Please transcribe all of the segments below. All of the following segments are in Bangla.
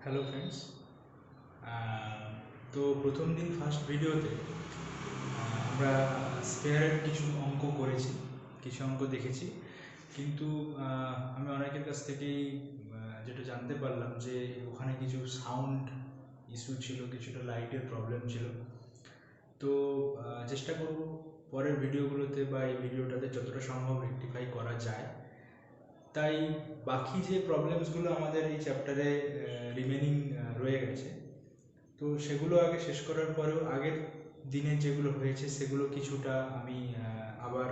Hello friends. তো প্রথম দিন ফার্স্ট ভিডিওতে আমরা স্পেয়ারের কিছু অঙ্ক করেছি, কিছু অঙ্ক দেখেছি, কিন্তু আমি অনেকের কাছ থেকেই যেটা জানতে পারলাম যে ওখানে কিছু সাউন্ড ইস্যু ছিল, কিছুটা লাইটের প্রবলেম ছিল। তো চেষ্টা করব পরের ভিডিওগুলোতে বা এই ভিডিওটাতে যতটা সম্ভব রেকটিফাই করা যায়। তাই বাকি যে প্রবলেমসগুলো আমাদের এই চ্যাপ্টারে রিমেনিং রয়ে গেছে, তো সেগুলো আগে শেষ করার পরেও আগের দিনে যেগুলো হয়েছে সেগুলো কিছুটা আমি আবার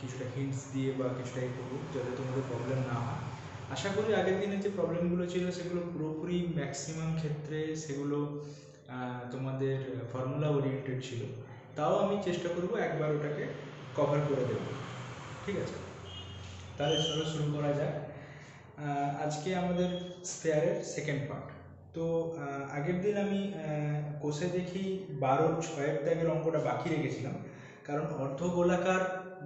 কিছুটা হিন্টস দিয়ে বা কিছুটা করবো যাতে তোমাদের প্রবলেম না হয়। আশা করি আগের দিনের যে প্রবলেমগুলো ছিল সেগুলো পুরোপুরি ম্যাক্সিমাম ক্ষেত্রে সেগুলো তোমাদের ফর্মুলা ওরিয়েন্টেড ছিল। তাও আমি চেষ্টা করব একবার ওটাকে কভার করে দেবো। ঠিক আছে, তাহলে চলো শুরু করা যাক। আজকে আমাদের স্পেয়ারের সেকেন্ড পার্ট। তো আগের দিন আমি কোষে দেখি 12-6 দাগের অঙ্কটা বাকি রেখেছিলাম, কারণ অর্ধগোলাকার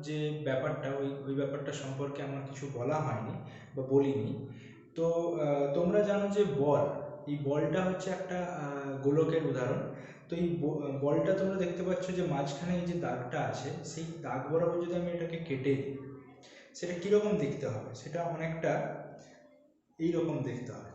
যে ব্যাপারটা ওই ব্যাপারটা সম্পর্কে আমার কিছু বলা হয়নি বা বলিনি। তো তোমরা জানো যে এই বলটা হচ্ছে একটা গোলকের উদাহরণ। তো এই বলটা তোমরা দেখতে পাচ্ছ যে মাঝখানে এই যে দাগটা আছে, সেই দাগ বরাবর যদি আমি এটাকে কেটে দিই, সেটা কীরকম দেখতে হবে? সেটা অনেকটা এইরকম দেখতে হবে।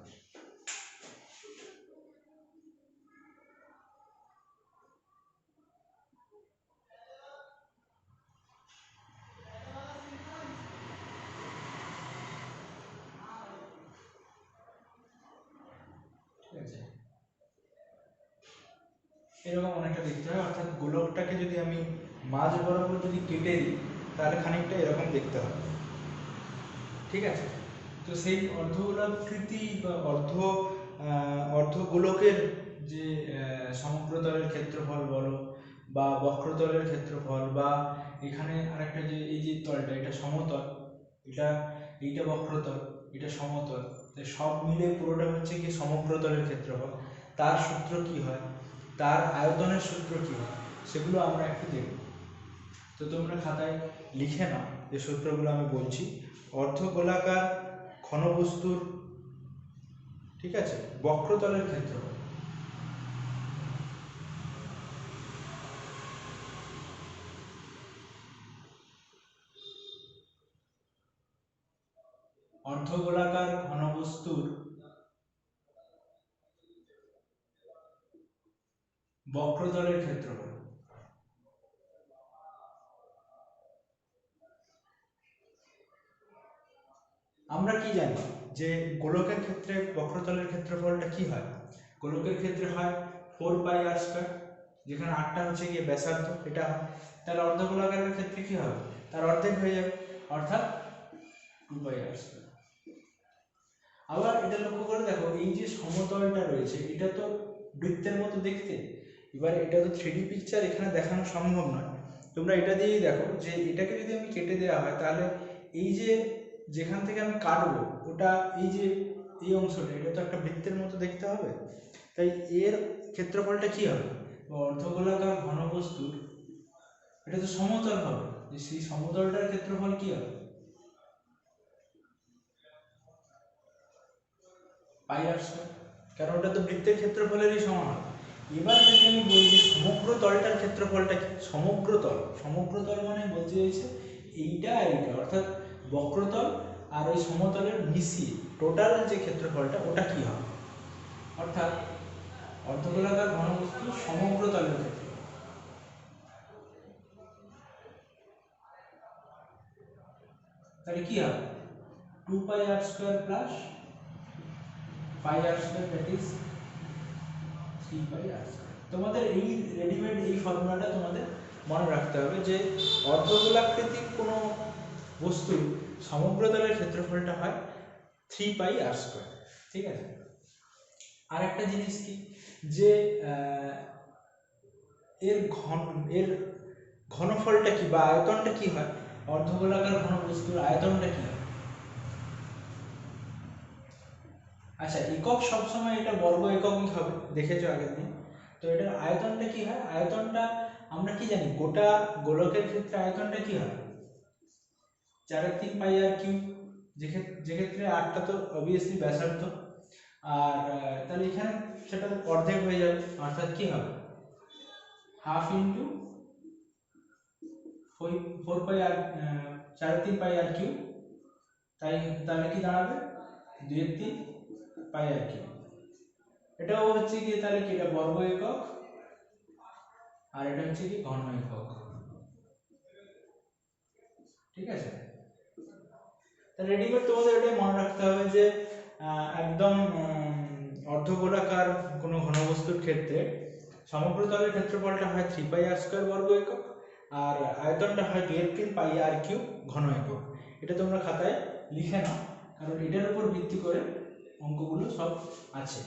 ঠিক আছে, এরকম অনেকটা দেখতে হয়। অর্থাৎ গোলকটাকে যদি আমি মাঝ বরাবর যদি কেটে দিই তাহলে খানিকটা এরকম দেখতে হবে। ঠিক আছে, তো সেই অর্ধগোলাকৃতি বা অর্ধগোলকের যে সমগ্রতলের ক্ষেত্রফল বলো বা বক্রতলের ক্ষেত্রফল, বা এখানে আরেকটা যে এই যে তলটা, এটা সমতল, এইটা বক্রতল, এটা সমতল, তাই সব মিলে পুরোটা হচ্ছে কি সমগ্রতলের ক্ষেত্রফল। তার সূত্র কি হয়, তার আয়তনের সূত্র কি হয়, সেগুলো আমরা একটু দেখব। তো তোমরা খাতায় লিখে নাও যে সূত্রগুলো আমি বলছি। অর্ধগোলাকার ঘনবস্তুর, ঠিক আছে, বক্রতলের ক্ষেত্রফল, অর্ধগোলাকার ঘনবস্তুর বক্রতলের ক্ষেত্রফল। আমরা কি জানি যে গোলকের ক্ষেত্রে বক্রতলের ক্ষেত্রফলটা কি হয়? গোলকের ক্ষেত্রে হয় 4πr², যেখানে 8টা হচ্ছে গিয়ে ব্যাসার্ধ, এটা হয়। তাহলে অর্ধগোলাকারের ক্ষেত্রে কি হবে? তার অর্ধেক হয়ে যাবে, অর্থাৎ 2πr²। আবার এটা লক্ষ্য করে দেখো, এই যে সমতলটা রয়েছে এটা তো বৃত্তের মতো দেখতে। এবার এটা তো 3D পিকচার, এখানে দেখানো সম্ভব নয়। তোমরা এটা দিয়েই দেখো যে এটাকে যদি আমি কেটে দেওয়া হয় তাহলে এই যে যেখান থেকে আমি কাটবো ওটা, এই যে এই অংশটা, এটা তো একটা বৃত্তের মতো দেখতে হবে। তাই এর ক্ষেত্রফলটা কি হবে? অর্ধগোলাকার ঘনবস্তুর, এটা তো সমতল হবে, যে সেই সমতলটার ক্ষেত্রফল কি হবে? πr², কারণ ওটা তো বৃত্তের ক্ষেত্রফলেরই সমান হবে। এবার যদি আমি বলি যে সমগ্র তলটার ক্ষেত্রফলটা কি? সমগ্রতল মানে বলতে চাইছে এইটা আর এইটা, অর্থাৎ বক্রতল আর ওই সমতলের মিশিয়ে টোটাল যে ক্ষেত্রফলটা ওটা কি হবে? অর্থাৎ অর্ধগোলাকার ঘনবস্তু সমগ্র তলের ক্ষেত্রে, তাহলে কি হবে? 2πr² plus πr², that is 3πr²। তোমাদের এই রেডিমেড এই ফর্মুলাটা তোমাদের মনে রাখতে হবে যে অর্ধগোলাকৃতির কোনো বস্তুর সমগ্রতলের ক্ষেত্রফলটা হয় 3πr²। ঠিক আছে, আর একটা জিনিস কি, যে এর ঘনফলটা কি বা আয়তনটা কি হয়? অর্ধগোলাকার ঘনবস্তুর আয়তনটা কি হয়? আচ্ছা, একক সবসময় এটা বর্গ এককই হবে, দেখেছো আগের দিন। তো এটার আয়তনটা কি হয়? আয়তনটা আমরা কি জানি, গোটা গোলকের ক্ষেত্রে আয়তনটা কি হয়? 4/3πr³, যে ক্ষেত্রে 8টা তো অবভিয়াসলি ব্যাসার্ধ। আর তাহলে এখানে সেটা অর্ধেক হয়ে যাবে, অর্থাৎ কি হবে হাফ ইন্টু 4 পাই আর 4/3 পাই আর কিউ, তাই তাহলে কি দাঁড়াবে 2/3 পাই আর কিউ। এটাও হচ্ছে কি তাহলে কি এটা বর্গ একক আর এটা হচ্ছে কি ঘন একক, ঠিক আছে। তাহলে রেডিমেড তোমাদের এটাই মনে রাখতে হবে যে একদম অর্ধগোলাকার কোনো ঘনবস্তুর ক্ষেত্রে সমগ্র তলের ক্ষেত্রফলটা হয় 3πr² বর্গ একক আর আয়তনটা হয় 2/3 পাই আর কিউব ঘন একক। এটা তোমরা খাতায় লিখে নাও, কারণ এটার উপর ভিত্তি করে অঙ্কগুলো সব আছে।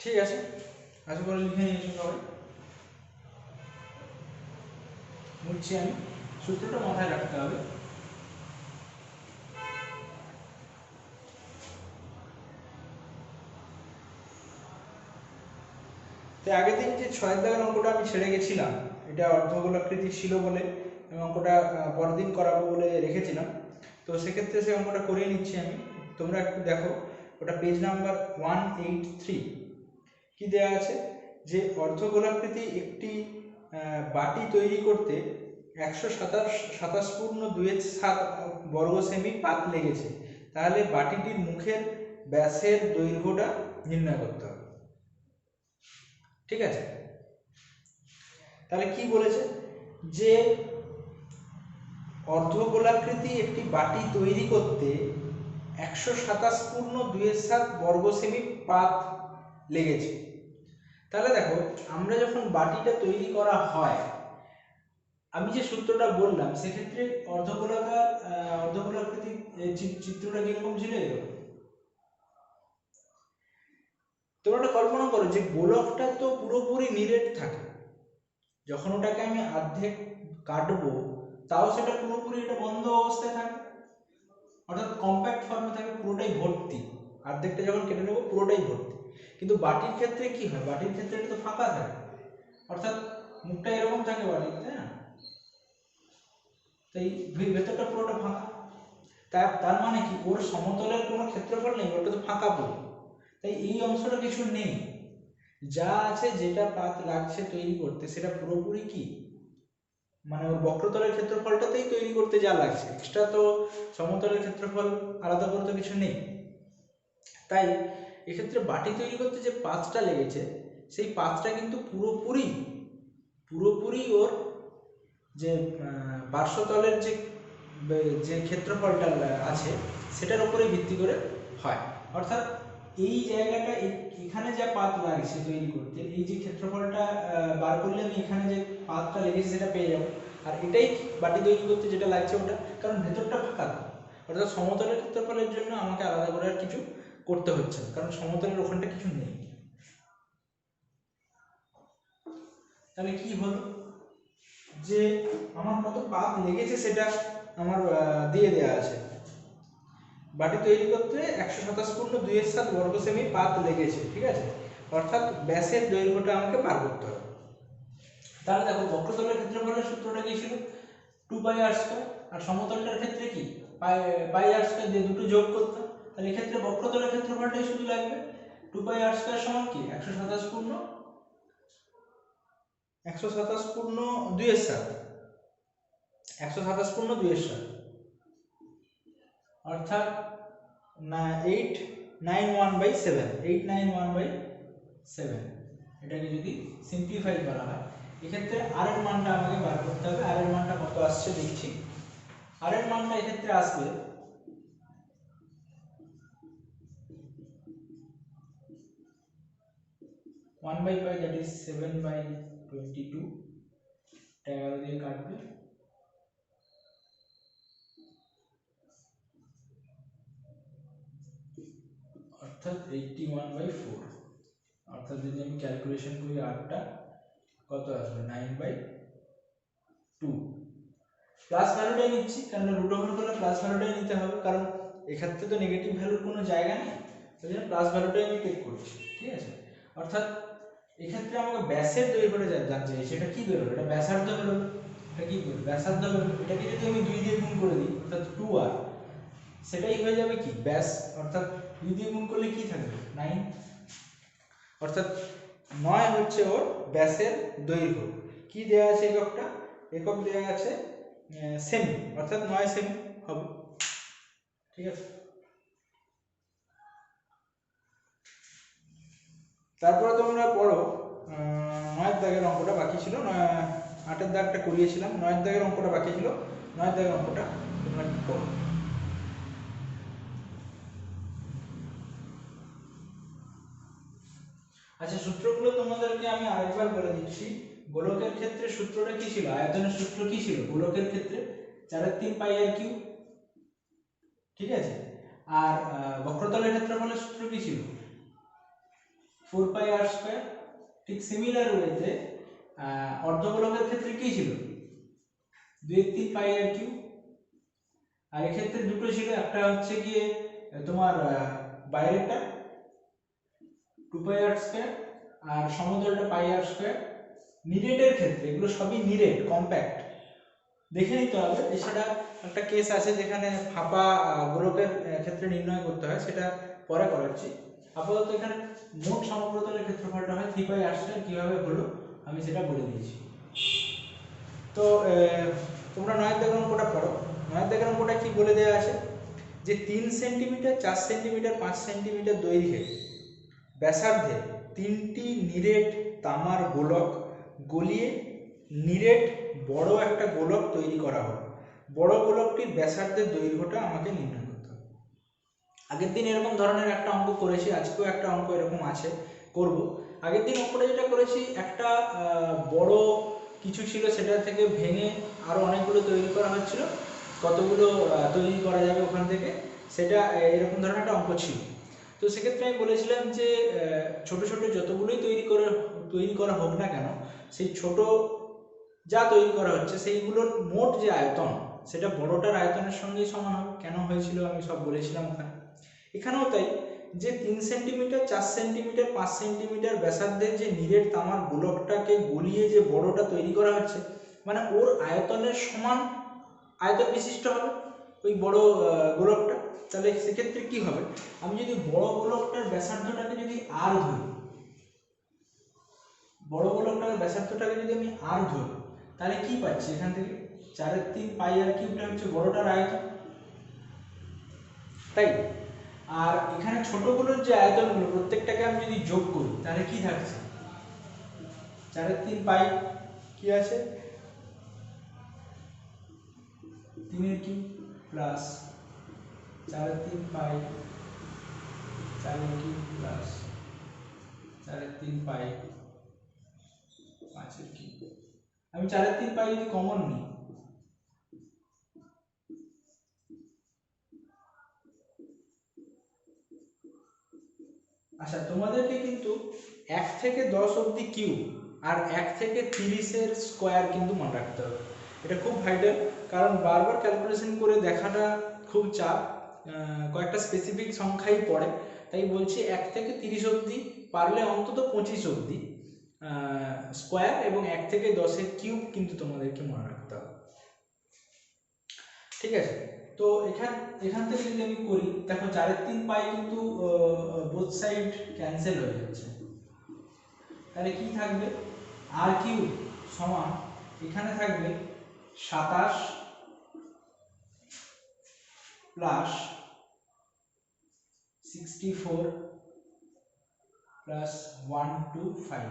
ঠিক আছে, আশা করি লিখে নিয়েছো সবাই। মুছছি আমি, সূত্রটা মাথায় রাখতে হবে। তো আগের দিন যে 6 দাগের অঙ্কটা আমি ছেড়ে গেছিলাম, এটা অর্ধগোলাকৃতি ছিল বলে এবং অঙ্কটা পরের দিন করাবো বলে রেখেছিলাম, তো সেক্ষেত্রে সেই অঙ্কটা করিয়ে নিচ্ছি আমি। তোমরা একটু দেখো, ওটা পেজ নাম্বার 183। কি দেয়া আছে যে অর্ধগোলাকৃতি একটি বাটি তৈরি করতে 127.27 বর্গ সেমি পাত লেগেছে, তাহলে বাটিটির মুখের ব্যাসের দৈর্ঘ্যটা নির্ণয় করতে হবে। ঠিক আছে, তাহলে কি বলেছে যে অর্ধগোলাকৃতি একটি বাটি তৈরি করতে 127.27 বর্গ সেমি পাত লেগেছে। তাহলে দেখো, আমরা যখন বাটিটা তৈরি করা হয়, আমি যে সূত্রটা বললাম সেক্ষেত্রে অর্ধগোলাকৃতি চিত্রটা কিরকম ছিল এরকম। তোমরা একটা কল্পনা করো যে গোলকটা তো পুরোপুরি নিরেট থাকে, যখন ওটাকে আমি অর্ধেক কাটবো তাও সেটা পুরোপুরি এটা বন্ধ অবস্থায় থাকে, অর্থাৎ কম্প্যাক্ট ফর্মে থাকে, পুরোটাই ভর্তি। অর্ধেকটা যখন কেটে নেবো পুরোটাই ভর্তি। কিন্তু বাটির ক্ষেত্রে কি হয়, বাটির ক্ষেত্রে এটা তো ফাঁকা থাকে, অর্থাৎ মুখটা এরকম থাকে বাটির, তাই না? তাই ভেতরটা পুরোটা ফাঁকা। তার মানে কি ওর সমতলের কোনো ক্ষেত্রফল নেই, ওটা তো ফাঁকা পুরো। তাই এই অংশটা কিছু নেই, যা আছে যেটা পাত লাগছে তৈরি করতে সেটা পুরোপুরি কি মানে ওর বক্রতলের ক্ষেত্রফলটাতেই তৈরি করতে যা লাগছে, এক্সট্রা তো সমতলের ক্ষেত্রফল আলাদা করে তো কিছু নেই। তাই এক্ষেত্রে বাটি তৈরি করতে যে পাতটা লেগেছে সেই পাতটা কিন্তু পুরোপুরি ওর যে পার্শ্বতলের যে ক্ষেত্রফলটা আছে সেটার উপরে ভিত্তি করে হয়। অর্থাৎ এই জায়গাটা এখানে যা পাত লাগছে তৈরি করতে, এই যে ক্ষেত্রফলটা বার করলে আমি এখানে যে পাতটা লেগেছে সেটা পেয়ে যাবো, আর এটাই বাটি তৈরি করতে যেটা লাগছে ওটা, কারণ ভেতরটা ফাঁকা। অর্থাৎ সমতলের ক্ষেত্রফলের জন্য আমাকে আলাদা করে আর কিছু করতে হচ্ছে না, কারণ সমতলের ওখানটা কিছু নেই। তাহলে কি হলো যে আমার কত পাত লেগেছে সেটা আমার দিয়ে দেয়া আছে। বাটি তৈরি করতে 127.27 বর্গ সেমি পাত লেগেছে, ঠিক আছে। অর্থাৎ ব্যাসের দৈর্ঘ্যটা আমাকে বার করতে হবে। তাহলে দেখো, বক্রতলের ক্ষেত্রফলের সূত্রটা কি ছিল 2πr², আর সমতলটার ক্ষেত্রে কি πr² দিয়ে দুটো যোগ করতাম। তাহলে এই ক্ষেত্রে বক্রতলের ক্ষেত্রফলটাই শুধু লাগবে। 2πr² সমান কি 127.27 অর্থাৎ 891/7 এটাকে যদি সিম্পলিফাই করা হয়, এক্ষেত্রে আর এর মানটা আমাকে বার করতে হবে। আর এর মানটা কত আসছে দেখছি। আর এর মানটা এক্ষেত্রে আসবে 1/5, that is 7/22, 11 দিয়ে কাটবে, অর্থাৎ 81/4। অর্থাৎ যদি আমি ক্যালকুলেশন করি আরটা কত আসবে 9/2। প্লাস ভ্যালুটাই নিচ্ছি, কারণ রুট ওভার করলে প্লাস ভ্যালুটাই নিতে হবে, কারণ এক্ষেত্রে তো নেগেটিভ ভ্যালুর কোনো জায়গা নেই, সেই জন্য প্লাস ভ্যালুটাই আমি টেক করছি, ঠিক আছে। অর্থাৎ এক্ষেত্রে আমাকে ব্যাসের দৈর্ঘ্যটা জানতে চাই, সেটা কি বেরোলো? এটা ব্যাসার্ধ বেরোলো। এটা কি ব্যাসার্ধ বেরোলো। এটাকে যদি আমি 2 দিয়ে গুণ করে দিই অর্থাৎ 2r, সেটাই হয়ে যাবে কি ব্যাস, অর্থাৎ 2 দিয়ে গুণ করলে কি থাকবে 9, অর্থাৎ 9 হচ্ছে ওর ব্যাসের দৈর্ঘ্য। কি দেয়া আছে এককটা? একক দেয়া আছে সেমি, অর্থাৎ 9 সেমি হবে। ঠিক আছে, তারপরে তোমরা পড়ো 9 দাগের অঙ্কটা বাকি ছিল, 8 দাগটা করিয়েছিলাম, 9 দাগের অঙ্কটা বাকি ছিল, 9 দাগের অঙ্কটা তোমরা কি পড়ো। আচ্ছা, সূত্রগুলো তোমাদেরকে আমি আরেকবার বলে দিচ্ছি। গোলকের ক্ষেত্রে সূত্রটা কি ছিল? আয়তনের সূত্র কি ছিল গোলকের ক্ষেত্রে? 4/3 পাই আর কিউ। ঠিক আছে, আর বক্রতলের ক্ষেত্রফলের সূত্র কি ছিল? 4 পাই আর স্কয়ার। ঠিক সিমিলার ওয়েতে অর্ধগোলকের ক্ষেত্রে কি ছিল? 2/3 পাই আর কিউ। আর এই ক্ষেত্রে দুটো ছিল, একটা হচ্ছে গিয়ে তোমার বাইরেরটা 2 পাই আর স্কয়ার আর সমতলটা পাই আর স্কয়ার। নিরেটের ক্ষেত্রে এগুলো সবই নিরেট, কম্প্যাক্ট, দেখে নিতে হবে। এছাড়া একটা কেস আছে যেখানে ফাঁপা গোলকের ক্ষেত্রে নির্ণয় করতে হয়, সেটা পরে করাচ্ছি। আপাতত এখানে মোট সমপ্রতলের ক্ষেত্রফলটা হয় 3 পাই আর স্কয়ার। কিভাবে হলো আমি সেটা বলে দিয়েছি। তো তোমরা 9 দাগের অঙ্কটা পড়ো। 9 দাগের অঙ্কটা কি বলে দেওয়া আছে যে 3 সেন্টিমিটার, 4 সেন্টিমিটার, 5 সেন্টিমিটার দৈর্ঘ্যে ব্যাসার্ধে 3টি নিরেট তামার গোলক গলিয়ে নিরেট বড় একটা গোলক তৈরি করা হবে। বড় গোলকটির ব্যাসার্ধের দৈর্ঘ্যটা আমাকে নির্ণয় করতে হবে। আগের দিন এরকম ধরনের একটা অঙ্ক করেছি, আজকেও একটা অঙ্ক এরকম আছে, করব। আগের দিন অঙ্কটা যেটা করেছি, একটা বড় কিছু ছিল, সেটা থেকে ভেঙে আরো অনেকগুলো তৈরি করা হচ্ছিল, কতগুলো তৈরি করা যাবে ওখান থেকে, সেটা এরকম ধরনের একটা অঙ্ক ছিল। তো সেক্ষেত্রে আমি বলেছিলাম যে ছোট ছোট যতগুলোই তৈরি করা হোক না কেন, সেই ছোট যা তৈরি করা হচ্ছে সেইগুলোর মোট যে আয়তন, সেটা বড়টার আয়তনের সঙ্গেই সমান হবে। কেন হয়েছিল আমি সব বলেছিলাম ওখানে। এখানেও তাই, যে 3 সেন্টিমিটার, 4 সেন্টিমিটার, 5 সেন্টিমিটার ব্যাসার্ধের যে নিরেট তামার গোলকটাকে গলিয়ে যে বড়টা তৈরি করা হচ্ছে, মানে ওর আয়তনের সমান আয়তন বিশিষ্ট হবে ওই বড় গোলকটা। তাহলে সেক্ষেত্রে কি হবে, আমি যদি বড় গোলকটার ব্যাসার্ধটাকে যদি আর ধরি, বড় গোলকটার ব্যাসার্ধটাকে যদি আমি আর ধরি, তাহলে কি পাচ্ছি এখান থেকে? 4/3 পাই আর কিউবটা হচ্ছে বড়টার আয়তন, তাই। আর এখানে ছোটগুলোর যে আয়তনগুলো প্রত্যেকটাকে আমি যদি যোগ করি, তাহলে কি থাকছে? 4/3 পাই কি আছে 3 এর কিউব প্লাস 4/3 পাই 4 এর কিউব প্লাস 4/3 পাই 5 এর কিউব। আমি 4/3 পাই যদি কমন নিই, আচ্ছা তোমাদেরকে কিন্তু 1 থেকে 10 অবধি কিউব আর 1 থেকে 30 এর স্কয়ার কিন্তু মনে রাখতে হবে। এটা খুব ভাইটাল, কারণ বারবার ক্যালকুলেশন করে দেখাটা খুব চাপ, কয়েকটা স্পেসিফিক সংখ্যাই পড়ে। তাই বলছি 1 থেকে 30 অবধি, পারলে অন্তত 25 অবধি স্কয়ার এবং 1 থেকে 10 এর কিউব কিন্তু তোমাদেরকে মনে রাখতে হবে। ঠিক আছে, তো এখান থেকে যদি আমি করি, দেখো 4/3 পাই কিন্তু বোথ সাইড ক্যান্সেল হয়ে যাচ্ছে, তাহলে কি থাকবে? আর কিউব সমান এখানে থাকবে 27 প্লাস 64 প্লাস 125।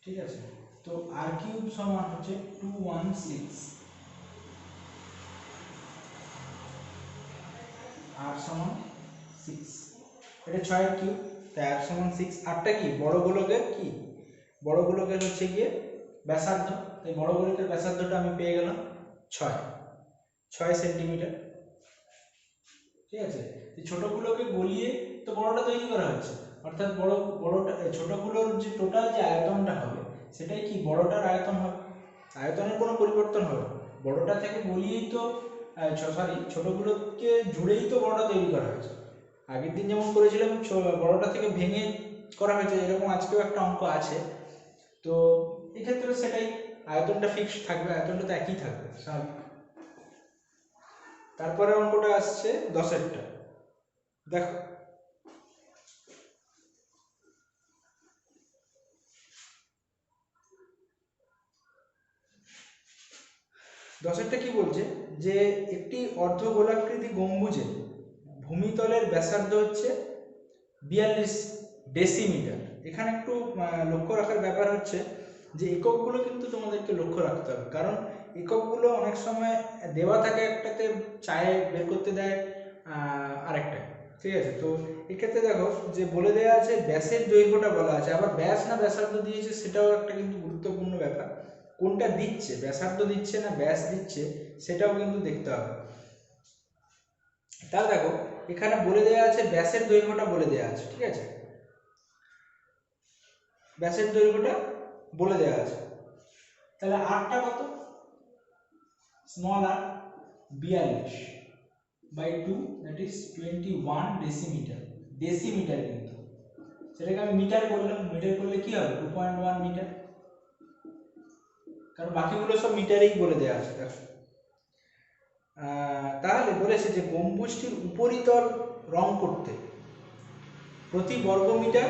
ঠিক আছে, তো আর কিউব সমান হচ্ছে 216, আর সমান 6, এটা 6 এর কিউব, তাই আর সমান 6। আরটা কি? বড় গোলকের কি? বড় গোলকের হচ্ছে গিয়ে ব্যাসার্ধ, তাই বড় গোলকের ব্যাসার্ধটা আমি পেয়ে গেলাম 6 সেন্টিমিটার। ঠিক আছে, এই ছোটগুলোকে গলিয়ে তো বড়টা তৈরি করা হচ্ছে, অর্থাৎ বড়টা ছোটগুলোর যে টোটাল যে আয়তনটা হবে, সেটাই কি বড়টার আয়তন হবে। আয়তনের কোনো পরিবর্তন হবে না, বড়টা থেকে গলিয়েই তো ছোটগুলোকে জুড়েই তো বড়টা তৈরি করা হয়েছে। আগের দিন যেমন করেছিলাম বড়টা থেকে ভেঙে করা হয়েছে, এরকম আজকেও একটা অঙ্ক আছে। তো এক্ষেত্রে সেটাই, আয়তনটা ফিক্সড থাকবে, আয়তনটা তো একই থাকবে স্বাভাবিক। তারপরে অঙ্কটা আসছে 10এরটা, দেখো দশেরটা কি বলছে, যে একটি অর্ধগোলাকৃতি গম্বুজে ভূমিতলের ব্যাসার্ধ হচ্ছে 42 ডেসিমিটার। এখানে একটু লক্ষ্য রাখার ব্যাপার হচ্ছে যে এককগুলো কিন্তু তোমাদেরকে লক্ষ্য রাখতে হবে, কারণ এককগুলো অনেক সময় দেওয়া থাকে একটাতে, চায়ে বের করতে দেয় আরেকটা, ঠিক আছে। তো এক্ষেত্রে দেখো যে বলে দেওয়া আছে ব্যাসের দৈর্ঘ্যটা বলা আছে, আবার ব্যাস না ব্যাসার্ধ দিয়েছে সেটাও একটা কিন্তু গুরুত্বপূর্ণ ব্যাপার, কোনটা দিচ্ছে, ব্যাসার্ধ দিচ্ছে না ব্যাস দিচ্ছে সেটাও কিন্তু দেখতে হবে। তাহলে দেখো এখানে বলে দেওয়া আছে ব্যাসের দৈর্ঘ্যটা বলে দেওয়া আছে, ঠিক আছে, ব্যাসের দৈর্ঘ্যটা বলে দেওয়া আছে। তাহলে আরটা কত, small r 42 by 2 that is 21 decimetre, decimetre কিন্তু, সেটাকে আমি মিটার করলাম, মিটার করলে কি হবে 2.1 মিটার, কারণ বাকিগুলো সব মিটারেই বলে দেওয়া আছে। দেখো তাহলে বলেছে যে গম্বুজটির উপরিতল রং করতে প্রতি বর্গমিটার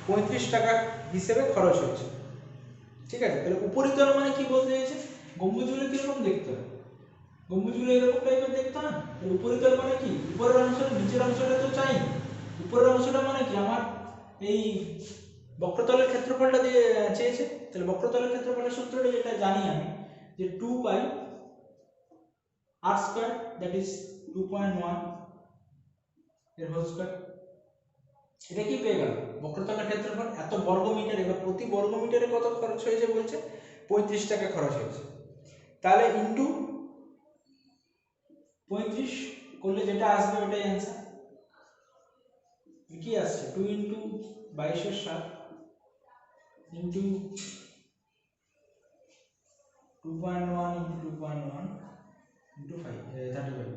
35 টাকা হিসেবে খরচ হয়েছে, ঠিক আছে। তাহলে উপরিতল মানে কি বলতে চাইছে, গম্বুজগুলো কিরকম দেখতে হয়, গম্বুজগুলো এরকম টাইপের দেখতে হয়। তাহলে উপরিতল মানে কি, উপরের অংশটা নিচের অংশটা তো চাই, উপরের অংশটা মানে কি আমার এই বক্রতলের ক্ষেত্রফলটা দিয়ে চেয়েছে। তাহলে বক্রতলের ক্ষেত্রফলের সূত্রটা যেটা জানি আমি, যে 2 পাই r স্কয়ার দ্যাট ইজ 2.1 এর হোল স্কয়ার। এটা কি পেয়ে গেল, বক্রতলের ক্ষেত্রফল এত বর্গমিটার। এবার প্রতি বর্গমিটারে কত খরচ হয়েছে বলছে, 35 টাকা খরচ হয়েছে। তাহলে ইনটু 35 করলে যেটা আসবে ওটাই অ্যান্সার। কি আসছে 2 ইনটু 22/7 ইনটু 2.1 ইনটু 2.1 ইনটু 35।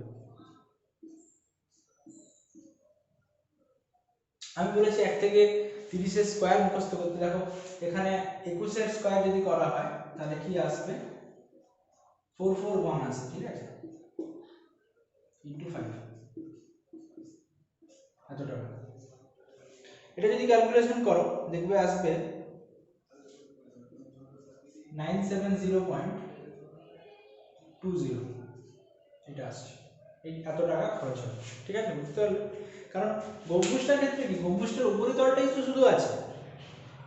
আমি বলেছি 1 থেকে 30 এর স্কয়ার মুখস্থ করতে। দেখো এখানে 21 এর স্কয়ার যদি করা হয় তাহলে কি আসবে, 441 আসে, ঠিক আছে, ইনটু 5 এত টাকা। এটা যদি ক্যালকুলেশন করো দেখবে আসবে 970.20, এটা আসছে, এই এত টাকা খরচ হবে, ঠিক আছে, বুঝতে পারলে। কারণ গম্বুজটার ক্ষেত্রে কি, গম্বুজটার উপরিতলটাই তো শুধু আছে,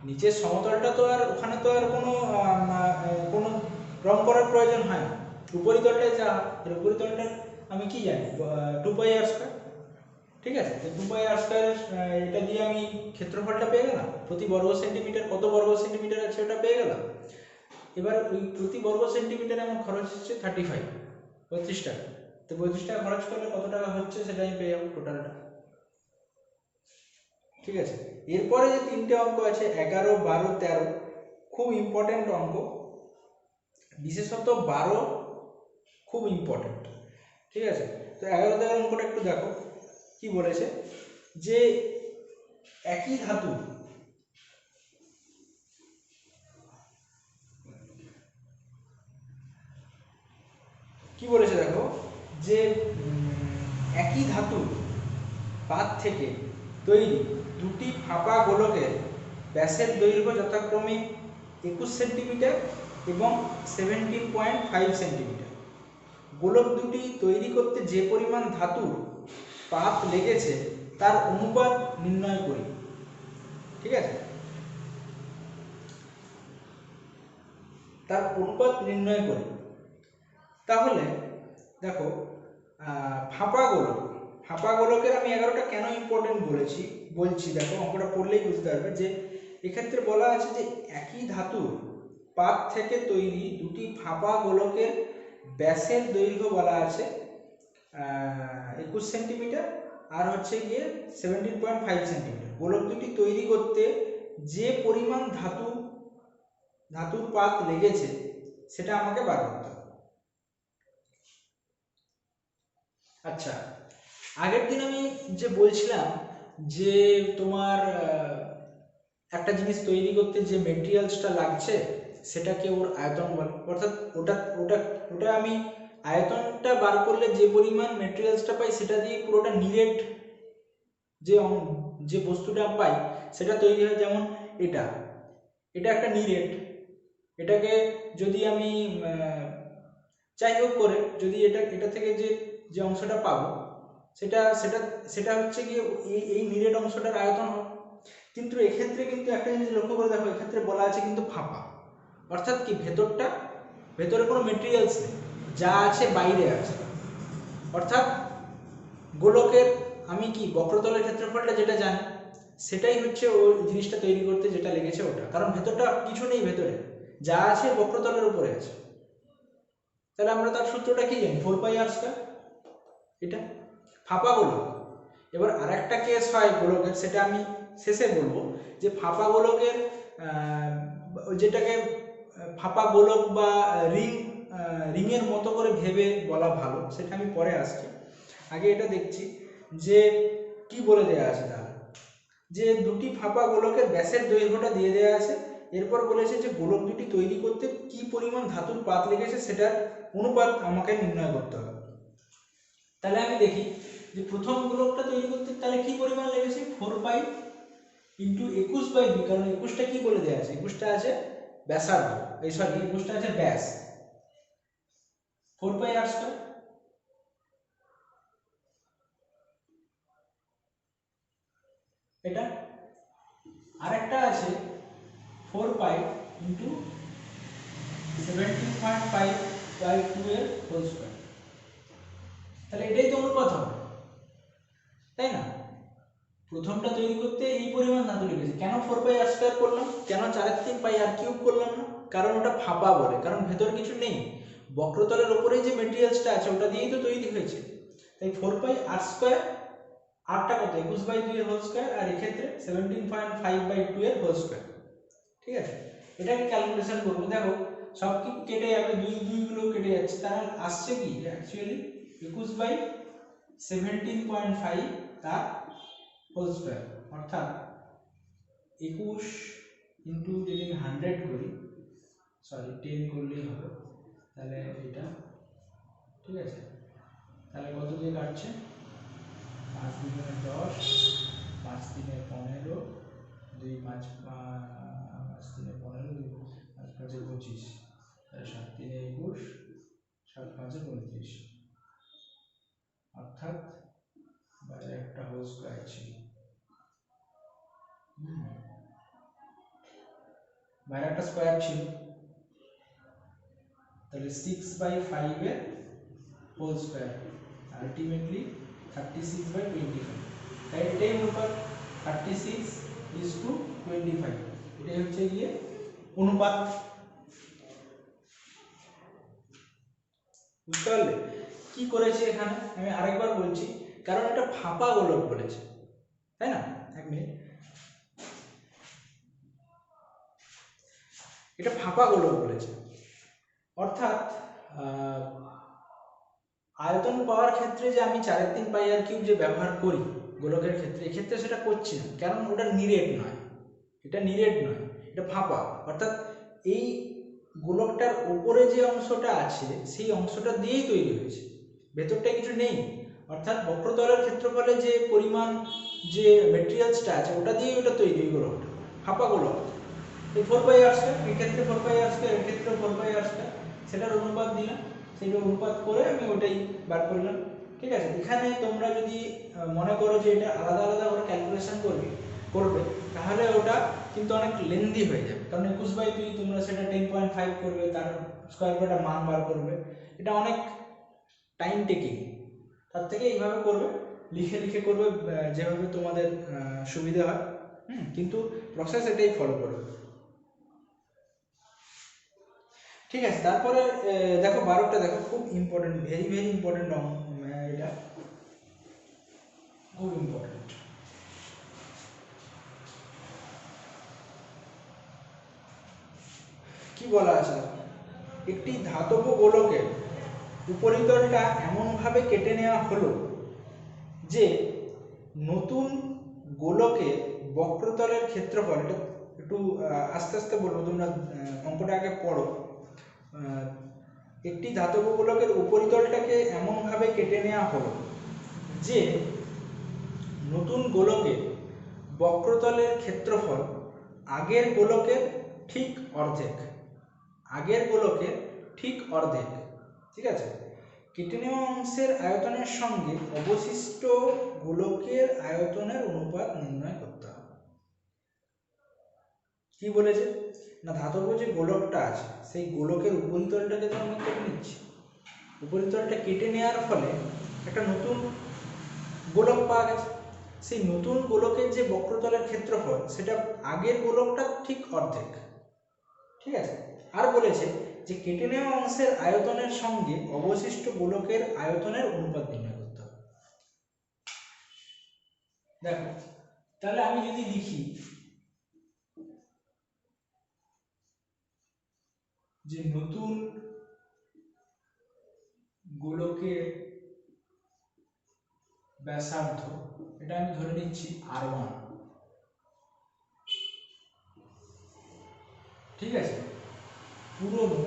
নিচের সমতলটা তো আর ওখানে তো আর কোনো রং করার প্রয়োজন হয় না, উপরিতলটাই যা, এর উপরিতলটা আমি কি জানি 2πr², ঠিক আছে। তো 2πr² এটা দিয়ে আমি ক্ষেত্রফলটা পেয়ে গেলাম, প্রতি বর্গ সেন্টিমিটার কত বর্গ সেন্টিমিটার আছে ওটা পেয়ে গেলাম। এবার ওই প্রতি বর্গ সেন্টিমিটারে আমার খরচ হচ্ছে 35 টাকা। তো 35 টাকা খরচ করলে কত টাকা হচ্ছে সেটা আমি পেয়ে যাবো টোটালটা, ঠিক আছে। এরপরে যে তিনটে অঙ্ক আছে 11, 12, 13, খুব ইম্পর্টেন্ট অঙ্ক, বিশেষত 12 খুব ইম্পর্টেন্ট, ঠিক আছে। তো 11, 13 অঙ্কটা একটু দেখো কি বলেছে, যে একই ধাতু কি বলেছে দেখো, যে একই ধাতু পাত থেকে তৈরি দুটি ফাঁপা গোলকের ব্যাসের দৈর্ঘ্য যথাক্রমে 21 সেন্টিমিটার এবং 17.5 সেন্টিমিটার। গোলক দুটি তৈরি করতে যে পরিমাণ ধাতুর পাত লেগেছে তার অনুপাত নির্ণয় করি, ঠিক আছে, তার অনুপাত নির্ণয় করি। তাহলে দেখো ফাঁপা গোলক, ফাঁপা গোলকের আমি 11টা কেন ইম্পর্টেন্ট বলছি দেখো অঙ্কটা পড়লেই বুঝতে পারবে, যে এক্ষেত্রে বলা আছে যে একই ধাতুর পাত থেকে তৈরি দুটি ফাঁপা গোলকের ব্যাসের দৈর্ঘ্য বলা আছে 21 সেন্টিমিটার আর হচ্ছে গিয়ে 17.5 সেন্টিমিটার। গোলক দুটি তৈরি করতে যে পরিমাণ ধাতুর পাত লেগেছে সেটা আমাকে বার করতে হবে। আচ্ছা, আগের দিন আমি যে বলছিলাম যে তোমার একটা জিনিস তৈরি করতে যে মেটেরিয়ালসটা লাগছে সেটাকে ওর আয়তন বলে, অর্থাৎ ওটা ওটা ওটা আমি আয়তনটা বার করলে যে পরিমাণ মেটেরিয়ালসটা পাই সেটা দিয়ে পুরোটা নিরেট যে বস্তুটা পাই সেটা তৈরি হয়। যেমন এটা এটা একটা নিরেট, এটাকে যদি আমি যাই হোক করে যদি এটা থেকে যে যে অংশটা পাবো সেটা সেটা সেটা হচ্ছে গিয়ে এই নিরেট অংশটার আয়তন হয়। কিন্তু এক্ষেত্রে কিন্তু একটা জিনিস লক্ষ্য করে দেখো, এক্ষেত্রে বলা আছে কিন্তু ফাঁপা, অর্থাৎ কি ভেতরে কোনো মেটেরিয়ালস নেই, যা আছে বাইরে আছে। অর্থাৎ গোলকের আমি কি বক্রতলের ক্ষেত্রফলটা যেটা জানি সেটাই হচ্ছে ওই জিনিসটা তৈরি করতে যেটা লেগেছে ওটা, কারণ ভেতরটা কিছু নেই, ভেতরে যা আছে বক্রতলের উপরে আছে। তাহলে আমরা তার সূত্রটা কি জানি, 4πr²। এটা ফাঁপা গোলক। এবার আরেকটা কেস হয় গোলকের, সেটা আমি শেষে বলবো, যে ফাঁপা গোলকের যেটাকে ফাঁপা গোলক বা রিংয়ের মতো করে ভেবে বলা ভালো, সেটা আমি পরে আসছি। আগে এটা দেখছি যে কি বলে দেওয়া আছে। তাহলে যে দুটি ফাঁপা গোলকের ব্যাসের দৈর্ঘ্যটা দিয়ে দেওয়া আছে, এরপর বলেছে যে গোলক দুটি তৈরি করতে কি পরিমাণ ধাতুর পাত লেগেছে সেটার অনুপাত আমাকে নির্ণয় করতে হবে। তাহলে আমি দেখি যে প্রথম গোলকটা তৈরি করতে তাহলে কি পরিমাণ লেগেছে, 4π ইন্টু 21/2, কারণ 21টা কি বলে দেওয়া আছে, 21টা আছে ব্যাসার্ধ, এই সরি 21টা আছে ব্যাস, 4πr²। এটা আরেকটা আছে 4π ইন্টু 17.5/2 এর হোল স্কয়ার। তাহলে এটাই তো অনুপাত হবে, তাই না? প্রথমটা তৈরি করতে এই পরিমাণ ধাতু লেগেছে, কেন 4πr² করলাম, কেন 4/3πr³ করলাম না? কারণ ওটা ফাঁপা বলে, কারণ ভেতর কিছু নেই, বক্রতলের উপরেই যে মেটেরিয়ালসটা আছে ওটা দিয়েই তো তৈরি হয়েছে। তাই 4πr², আরটা কত, 21/2 এর হোল স্কয়ার, আর এক্ষেত্রে 17.5/2 এর হোল স্কয়ার। ঠিক আছে, এটাকে ক্যালকুলেশন করবো। দেখো সব কি কেটে যাবে, দুই গুলো কেটে যাচ্ছে, তার আসছে কি অ্যাকচুয়ালি 21/17.5 তার হোল স্কয়ার, অর্থাৎ 21 ইন্টু যদি আমি 100 করি, সরি 10 করলেই হবে, তাহলে এটা ঠিক আছে। তাহলে কত দিয়ে কাটছে, 5 দুগুণে 10, 5 তিনে 15, 2 5 5 তিনে 15, 2 5 5 25, তাহলে 7 তিনে 21, 7 5 29, অর্থাৎ বাইরে একটা হোল স্কয়ার ছিল, বাইরে একটা স্কয়ার ছিল, তাহলে 6/5 এর হোল স্কয়ার, আলটিমেটলি 36/25। তাই এটাই অনুপাত, 36:25, এটাই হচ্ছে গিয়ে অনুপাত। বুঝতে পারলে কি করেছে এখানে? আমি আরেকবার বলছি, কারণ এটা ফাঁপা গোলক বলেছে, তাই না? এক মিনিট, এটা ফাঁপা গোলক বলেছে, অর্থাৎ আয়তন পাওয়ার ক্ষেত্রে যে আমি 4/3πr³ যে ব্যবহার করি গোলকের ক্ষেত্রে, এক্ষেত্রে সেটা করছি না, কারণ ওটা নিরেট নয়, এটা নিরেট নয়, এটা ফাঁপা। অর্থাৎ এই গোলকটার উপরে যে অংশটা আছে সেই অংশটা দিয়েই তৈরি হয়েছে, ভেতরটা কিছু নেই। অর্থাৎ বক্রতলের ক্ষেত্রফলে যে পরিমাণ যে মেটেরিয়ালসটা আছে ওটা দিয়েই ওটা তৈরি, গোলকটা ফাঁপা গোলক। এই 4πr², এক্ষেত্রে 4πr², এক্ষেত্রে 4πr², সেটার অনুপাত দিলাম, সেইটা অনুপাত করে আমি ওটাই বার করলাম। ঠিক আছে, এখানে তোমরা যদি মনে করো যে এটা আলাদা আলাদা করে ক্যালকুলেশন করবে তাহলে ওটা কিন্তু অনেক লেন্দি হয়ে যাবে, কারণ 21/2 তোমরা সেটা 10.5 করবে, তার স্কয়ার করে একটা মান বার করবে, এটা অনেক টাইম টেকিং। তার থেকে এইভাবে করবে, লিখে লিখে করবে, যেভাবে তোমাদের সুবিধা হয়। কিন্তু প্রসেস এটাই ফলো করবে। ঠিক আছে, তারপরে দেখো 12টা, দেখো খুব ইম্পর্টেন্ট, ভেরি ভেরি ইম্পর্টেন্ট, এটা খুব ইম্পর্টেন্ট। কি বলা আছে, একটি ধাতব গোলকের উপরিতলটা এমনভাবে কেটে নেওয়া হলো যে নতুন গোলকের বক্রতলের ক্ষেত্রফল, এটা একটু আস্তে আস্তে বলবো, তোমরা অঙ্কটা আগে পড়ো। একটি ধাতব গোলকের উপরিতলটাকে এমনভাবে কেটে নেওয়া হলো যে নতুন গোলকের বক্রতলের ক্ষেত্রফল আগের গোলকের ঠিক অর্ধেক, আগের গোলকের ঠিক অর্ধেক। ঠিক আছে, কেটে নেওয়া অংশের আয়তনের সঙ্গে অবশিষ্ট গোলকের আয়তনের অনুপাত নির্ণয় করতে হবে। কি বলেছে না, ধাতব যে গোলকটা আছে সেই গোলকের উপরিতলটাকে তো আমি কেটে নিচ্ছি, উপরিতলটা কেটে নেওয়ার ফলে একটা নতুন গোলক পাওয়া গেছে। সেই নতুন গোলকের যে বক্রতলের ক্ষেত্রফল সেটা আগের গোলকটা ঠিক অর্ধেক। ঠিক আছে, আর বলেছে যে কেটে নেওয়া অংশের আয়তনের সঙ্গে অবশিষ্ট গোলকের আয়তনের অনুপাত নির্ণয় করতে হবে। দেখো তাহলে আমি যদি লিখি যে নতুন গোলকের ব্যাসার্ধ, এটা আমি ধরে নিচ্ছি R1। ঠিক আছে, পুরনো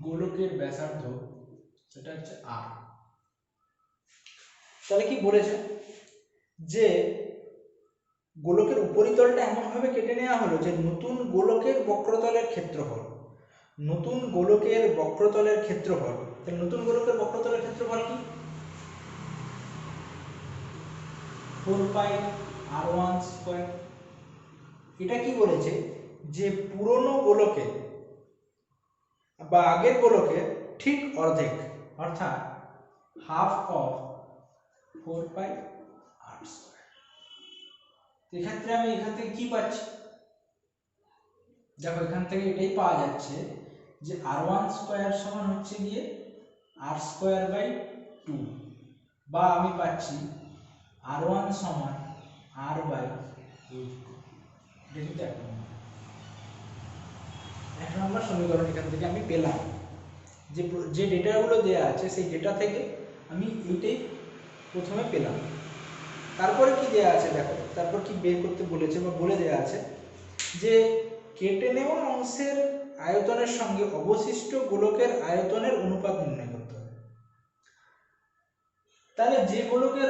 গোলকের ব্যাসার্ধ সেটা হচ্ছে R। তাহলে কি বলেছে যে গোলকের উপরিতলটা এমনভাবে কেটে নেওয়া হলো যে নতুন গোলকের বক্রতলের ক্ষেত্রফল, নতুন গোলকের বক্রতলের ক্ষেত্রফল, তাহলে নতুন গোলকের বক্রতলের ক্ষেত্রফল কি 4πr1 স্কয়ার। এটা কি বলেছে যে পুরনো গোলকের বা আগের গোলকের ঠিক অর্ধেক, অর্থাৎ হাফ অফ 4πr²। এক্ষেত্রে আমি এখান থেকে কি পাচ্ছি, দেখো এখান থেকে এটাই পাওয়া যাচ্ছে যে R1 স্কয়ার সমান হচ্ছে গিয়ে R²/2, বা আমি পাচ্ছি R1 সমান R/√2। এটা কিন্তু এক নম্বর সমীকরণ এখান থেকে আমি পেলাম। যে ডেটাগুলো দেওয়া আছে সেই ডেটা থেকে আমি এইটাই প্রথমে পেলাম। তারপরে কি দেওয়া আছে দেখো, তারপর কি বের করতে বলেছে বা বলে দেওয়া আছে যে কেটে নেওয়া অংশের আয়তনের সঙ্গে অবশিষ্ট গোলকের আয়তনের অনুপাত নির্ণয় করতে হবে। তাহলে যে গোলকের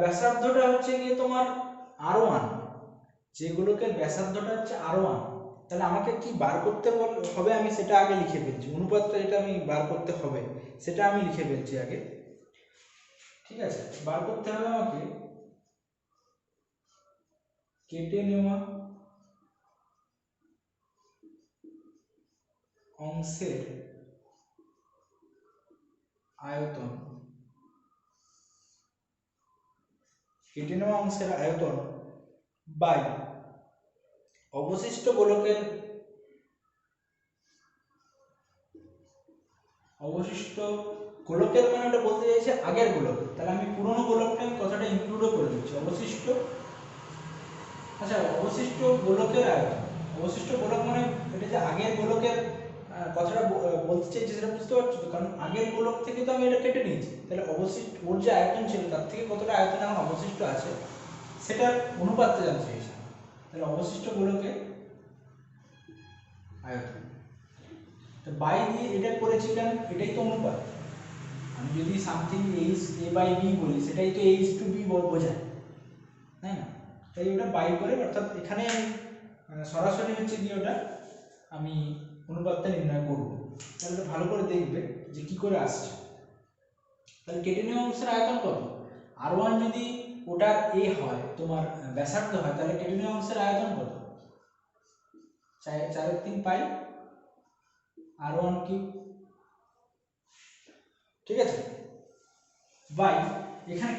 ব্যাসার্ধটা হচ্ছে গিয়ে তোমার R1, যে গোলকের ব্যাসার্ধটা হচ্ছে R1, তাহলে আমাকে কি বার করতে হবে, আমি সেটা আগে লিখে ফেলছি। অনুপাতটা যেটা আমি বার করতে হবে সেটা আমি লিখে ফেলছি আগে। ঠিক আছে, বার করতে হবে আমাকে কেটে নেওয়া অংশের আয়তন, কেটে নেওয়া অংশের আয়তন বাই অবশিষ্ট গোলকের, অবশিষ্ট গোলকের মানে ওটা বলতে চাইছে আগের গোলক, তাহলে আমি পুরনো গোলকটা আমি কথাটা ইনক্লুডও করে দিচ্ছি। অবশিষ্ট, আচ্ছা অবশিষ্ট গোলকের আয়তন, অবশিষ্ট গোলক মানে এটা যে আগের গোলকের কথাটা বলতে চাইছি সেটা বুঝতে পারছো তো, কারণ আগের গোলক থেকে তো আমি এটা কেটে নিয়েছি, তাহলে অবশিষ্ট ওর যে আয়তন ছিল তার থেকে কতটা আয়তন এখন অবশিষ্ট আছে সেটার অনুপাতটা জানতে চাইছি। তাহলে অবশিষ্ট গোলকের আয়তন বাই দিয়ে এটা করেছি কেন, এটাই তো অনুপাত। আমি যদি সামথিং a/b বলি সেটাই তো h/b বোঝায়, তাই না? তাই ওটা বাই করে, অর্থাৎ এখানে সরাসরি হচ্ছে কি ওটা আমি অনুপাতটা নির্ণয় করব। তাহলে ভালো করে দেখবে যে কি করে আসছে। তাহলে কেটে নেওয়া অংশের আয়তন কত, R1 যদি ওটার a হয়, তোমার ব্যাসার্ধ হয়, তাহলে কেটে নেওয়া অংশের আয়তন কত, 4/3 পাই R1 কিউব। ঠিক আছে, বাই এখানে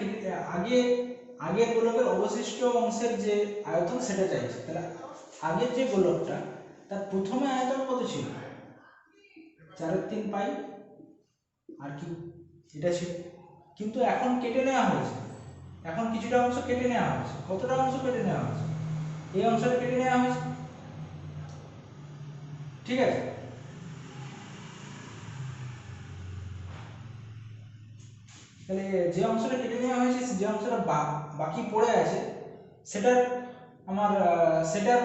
আগের গোলকের অবশিষ্ট অংশের যে আয়তন সেটা চাইছে। তাহলে আগের যে গোলকটা তার প্রথমে আয়তন কত ছিল, 4/3 পাই আর কি এটা ছিল, কিন্তু এখন কেটে নেওয়া হয়েছে, এখন কিছুটা অংশ কেটে নেওয়া হয়েছে। কতটা অংশ কেটে নেওয়া হয়েছে, এই অংশটা কেটে নেওয়া হয়েছে। ঠিক আছে, তাহলে যে অংশটা কেটে নেওয়া হয়েছে, যে অংশটা বাকি পড়ে আছে সেটার আমার সেটার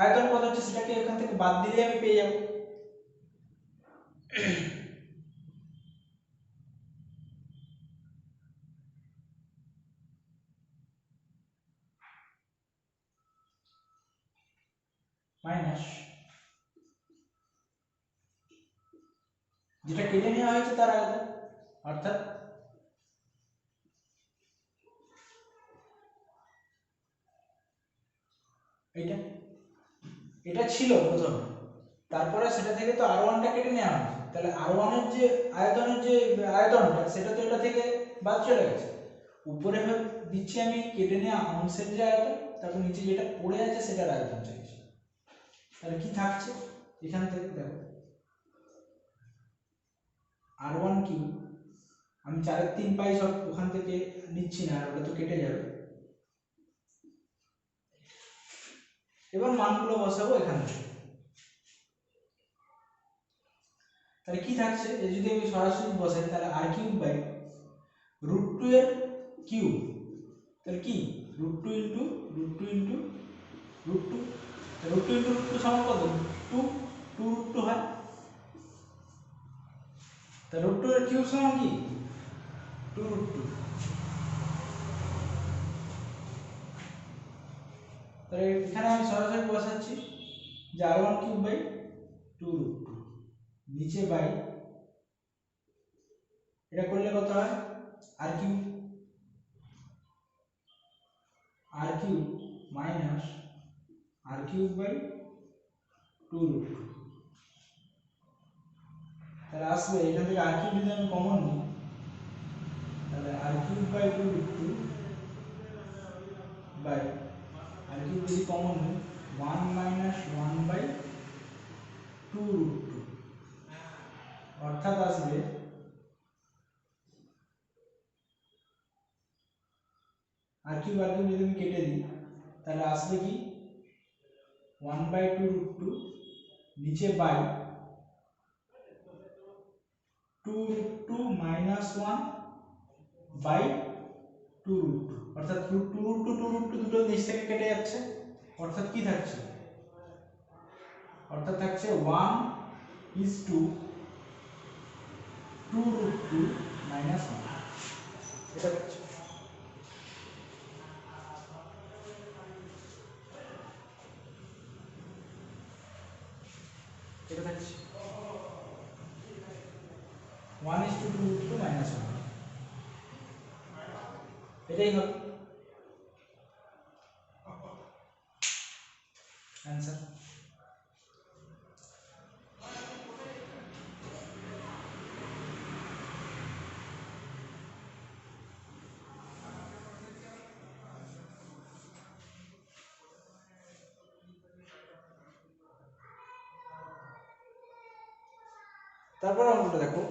আয়তন কত হচ্ছে সেটাকে এখান থেকে বাদ দিলে আমি পেয়ে যাব। মাইনাস যেটা কেটে নেওয়া হয়েছে তার আয়তন, অর্থাৎ এইটা, এটা ছিল প্রথম, তারপরে সেটা থেকে তো r1টা কেটে নেওয়া হয়েছে, তাহলে r1 এর যে আয়তনের যে আয়তনটা সেটা তো এটা থেকে বাদ চলে গেছে। উপরে দিচ্ছি আমি কেটে নেওয়া অংশের যে আয়তন, তারপর নিচে যেটা পড়ে আছে সেটার আয়তন চাইছি। তাহলে কি থাকছে এখান থেকে দেখো, r1 কিউব, আমি 4/3 পাই সব ওখান থেকে নিচ্ছি না, ওটা তো কেটে যাবে। এবার মানগুলো বসাবো এখান থেকে। তাহলে কি থাকছে, এই যদি আমি সরাসরি বসাই তাহলে r কিউব বাই √2 এর কিউব, তাহলে কি √2 ইনটু √2 ইনটু √2, √2 ইনটু √2 সমান কত 2, 2 √2 হয়, তাহলে √2 এর কিউব সমান কি 2 √2। তাহলে এখানে আমি সরাসরি বসাচ্ছি যে r1 কিউব বাই 2 √2 নিচে বাই, এটা করলে কত হয় r cube minus r cube by 2 √2, তাহলে আসবে এখান থেকে r কিউব যদি আমি কমন নিই তাহলে r cube by 2 √2 by r cube যদি কমন নিই 1 মাইনাস 1 বাই 2 √2, অর্থাৎ আসবে r কিউব যদি আমি কেটে দিই তাহলে আসবে কি 1 বাই 2 √2 নিচে বাই 2 √2 মাইনাস 1 বাই 2 √2, অর্থাৎ 2 √2 দুটো নিচ থেকে কেটে যাচ্ছে, অর্থাৎ কি থাকছে, অর্থাৎ থাকছে 1:2 √2 মাইনাস 1, এটা থাকছে। এটা থাকছে 1:2 √2 মাইনাস 1, এটাই হবে অ্যান্সার। তারপর অঙ্কটা দেখো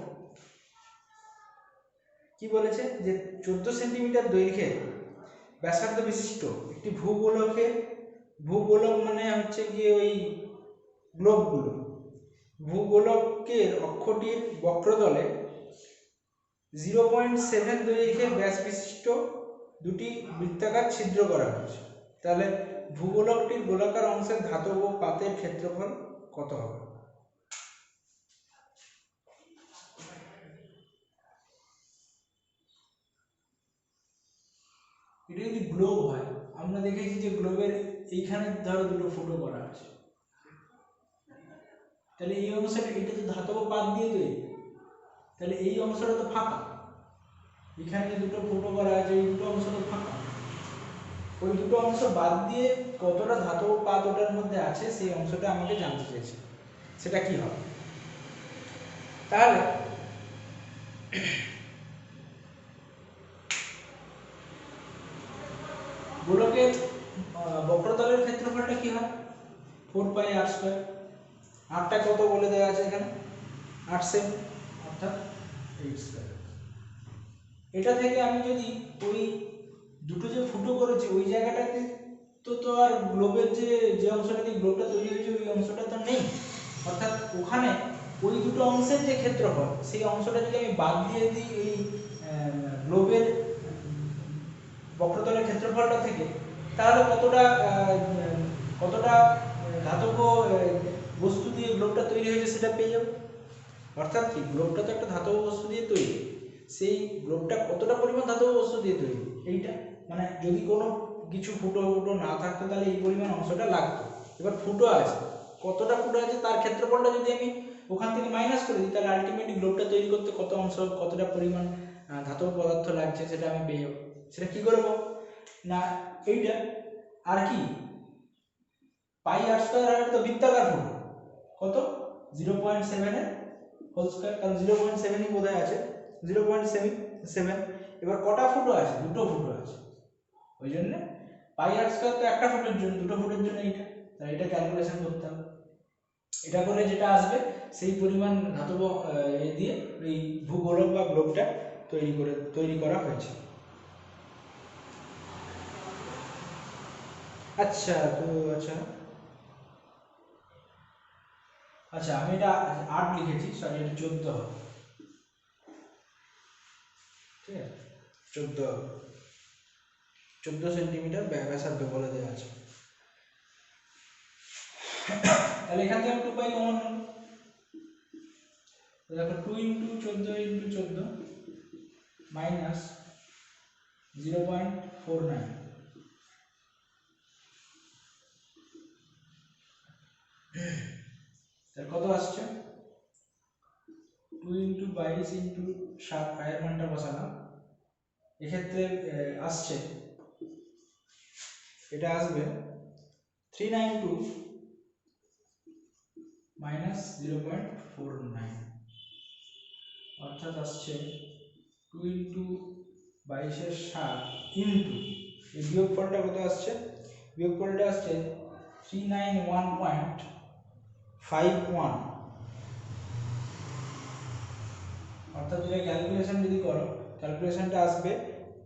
কি বলেছে, যে 14 সেন্টিমিটার দৈর্ঘ্যের ব্যাসার্ধ বিশিষ্ট একটি ভূগোলক মানে হচ্ছে গিয়ে ওই গ্লোবগুলো, ভূগোলকের অক্ষটির বক্রতলে 0.7 দৈর্ঘ্যের ব্যাস বিশিষ্ট দুটি বৃত্তাকার ছিদ্র করা হয়েছে। তাহলে ভূগোলকটির গোলাকার অংশের ধাতব পাতের ক্ষেত্রফল কত হবে? এটা যদি গ্লোব হয়, আমরা দেখেছি যে গ্লোবের এইখানে ধরো দুটো ফুটো করা আছে, তাহলে এই অংশটা, এটা তো ধাতব পাত দিয়ে তৈরি, তাহলে এই অংশটা তো ফাঁকা, এখানে যে দুটো ফুটো করা আছে এই দুটো অংশ তো ফাঁকা, ওই দুটো অংশ বাদ দিয়ে কতটা ধাতব পাত ওটার মধ্যে আছে সেই অংশটা আমাকে জানতে চেয়েছে, সেটা কি হবে? তাহলে গোলকের বক্রতলের ক্ষেত্রফলটা কি হয় 4πr², আরটা কত বলে দেওয়া আছে এখানে 8 সেমি, অর্থাৎ 8²। এটা থেকে আমি যদি ওই দুটো যে ফুটো করেছি ওই জায়গাটাতে তো আর গ্লোবের যে অংশটা দিয়ে গ্লোবটা তৈরি হয়েছে ওই অংশটা তো নেই, অর্থাৎ ওখানে ওই দুটো অংশের যে ক্ষেত্রফল সেই অংশটা যদি আমি বাদ দিয়ে দিই এই গ্লোবের বক্রতলের ক্ষেত্রফলটা থেকে, তাহলে কতটা ধাতব বস্তু দিয়ে গ্লোবটা তৈরি হয়েছে সেটা পেয়ে যাবো। অর্থাৎ কি, গ্লোবটা তো একটা ধাতব বস্তু দিয়ে তৈরি, সেই গ্লোবটা কতটা পরিমাণ ধাতব বস্তু দিয়ে তৈরি, এইটা মানে যদি কোনো কিছু ফুটো ফুটো না থাকতো তাহলে এই পরিমাণ অংশটা লাগতো। এবার ফুটো আছে, কতটা ফুটো আছে তার ক্ষেত্রফলটা যদি আমি ওখান থেকে মাইনাস করে দিই, তাহলে আলটিমেটলি গ্লোবটা তৈরি করতে কত অংশ কতটা পরিমাণ ধাতব পদার্থ লাগছে সেটা আমি পেয়ে যাবো। সেটা কি করবো না, এইটা আর কি পাই আর স্কয়ার আর তো বৃত্তাকার ফুটো, কত 0.7 এর হোল স্কয়ার, কারণ 0.7ই বোধহয় আছে, 0.77। এবার কটা ফুটো আছে, দুটো ফুটো আছে, ওই জন্য পাই আর স্কয়ার তো একটা ফুটের জন্য, দুটো ফুটের জন্য এইটা, তাই এটা ক্যালকুলেশন করতে হবে। এটা করে যেটা আসবে সেই পরিমাণ ধাতব দিয়ে এই ভূগোলক বা গ্লোবটা তৈরি করা হয়েছে। আচ্ছা তো আচ্ছা আমি এটা 8 লিখেছি, সরি এটা 14 হবে, ঠিক আছে, 14 সেন্টিমিটার ব্যাসার্ধ বলে দেওয়া আছে। তাহলে এখান থেকে 2 পাই কমন নেব, দেখো 2 × 14 × 14 মাইনাস 0.49, তাহলে কত আসছে 2 × 22 × 7, পায়ের মানটা বসালাম, এক্ষেত্রে আসছে, এটা আসবে 392 মাইনাস 0.49, অর্থাৎ আসছে 2 × 22 × 7 ইন্টু এই বিয়োগফলটা কত আসছে, বিয়োগফলটা আসছে 391.51, অর্থাৎ এটা ক্যালকুলেশন যদি করো, ক্যালকুলেশনটা আসবে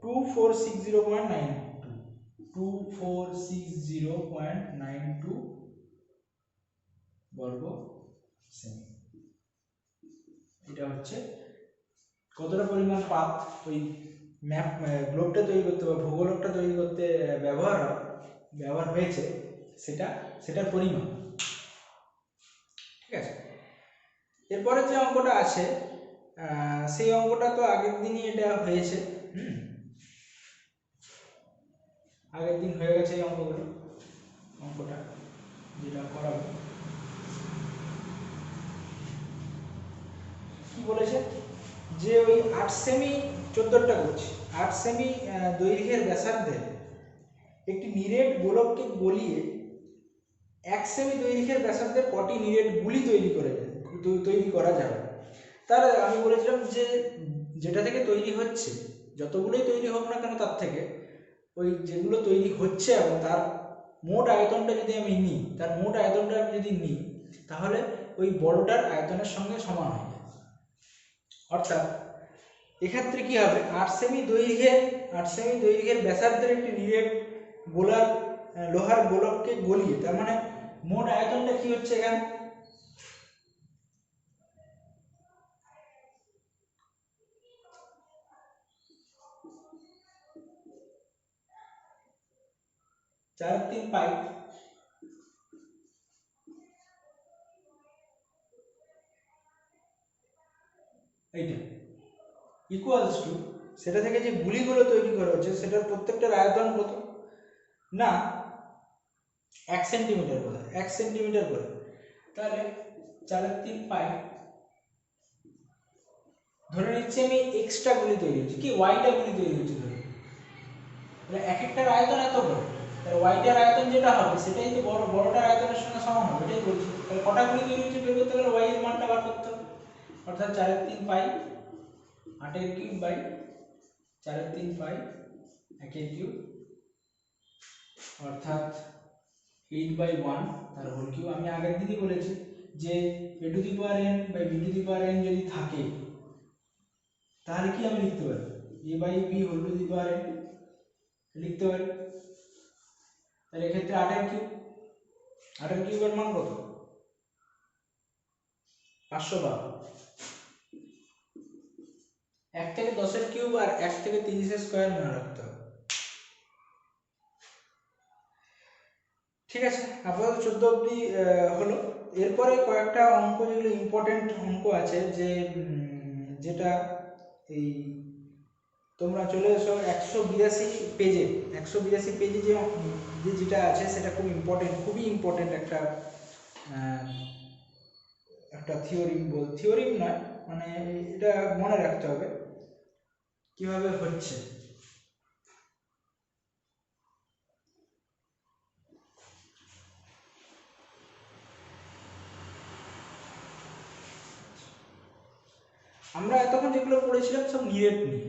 2460.92 বর্গ সেমি। এটা হচ্ছে কতটা পরিমাণ পাত ওই গ্লোবটা তৈরি করতে বা ভূগোলকটা তৈরি করতে ব্যবহার হয়েছে সেটার পরিমাণ, ঠিক আছে। এরপরে যে অঙ্কটা আছে সেই অঙ্কটা তো আগের দিনই এটা হয়েছে, আগের দিন হয়ে গেছে এই অঙ্কটা যেটা করাবো। কি বলেছে যে ওই 8 সেমি 14টা করছি, 8 সেমি দৈর্ঘ্যের ব্যাসার্ধে একটি নিরেট গোলককে গলিয়ে 1 সেমি দৈর্ঘ্যের ব্যাসার্ধের কটি নিরেট গুলি তৈরি করা যাবে। তার আমি বলেছিলাম যে যেটা থেকে তৈরি হচ্ছে, যতগুলোই তৈরি হোক না কেন, তার থেকে ওই যেগুলো তৈরি হচ্ছে এবং তার মোট আয়তনটা যদি আমি নিই, তাহলে ওই বড়টার আয়তনের সঙ্গে সমান হয়। অর্থাৎ এক্ষেত্রে কি হবে, 8 সেমি দৈর্ঘ্যের ব্যাসার্ধের একটি নিরেট লোহার গোলককে গলিয়ে, তার মানে মোট আয়তনটা কি হচ্ছে এখানে 4 3 পাই, এইটা ইকুয়ালস টু সেটা থেকে যে গুলিগুলো তৈরি করা হচ্ছে সেটার প্রত্যেকটার আয়তন কত না 1 সেন্টিমিটার করে, 1 সেন্টিমিটার করে, তাহলে 4 3 পাই, ধরে নিচ্ছি আমি এক্সট্রা গুলি তৈরি হচ্ছে, কি ওয়াইটা গুলি তৈরি হচ্ছে, ধরে তাহলে এক একটার আয়তন এত বড়, তাহলে ওয়াইটার আয়তন যেটা হবে সেটাই তো বড়টার আয়তনের সঙ্গে সমান হবে, এটাই বলছি। তাহলে কটা গুলি তৈরি হচ্ছে বের করতে গেলে ওয়াই এর মানটা বার করতে হবে, অর্থাৎ 4 3 পাই 8 এর কিউব বাই 4 3 পাই 1 এর কিউব, অর্থাৎ 8/1 তার হোল কিউব। আমি আগের দিনই বলেছি যে a to the power n by b to the power n যদি থাকে তাহলে কি আমি লিখতে পারি a by b whole to the power n লিখতে পারি। তাহলে এক্ষেত্রে 8 এর কিউবের মান কত 512, 1 থেকে 10 কিউব আর 1 থেকে 30 স্কয়ার মনে রাখতে হবে। ঠিক আছে, আপাতত 14 অবধি হলো। এরপরে কয়েকটা অঙ্ক যেগুলো ইম্পর্টেন্ট অঙ্ক আছে, যেটা এই তোমরা চলে এসো 182 পেজে। 182 পেজে যেটা আছে সেটা খুব ইম্পর্টেন্ট, খুবই ইম্পর্টেন্ট একটা থিওরিম নয়, মানে এটা মনে রাখতে হবে কিভাবে হচ্ছে। আমরা এতক্ষণ যেগুলো পড়েছিলাম সব নিরেট নিয়ে,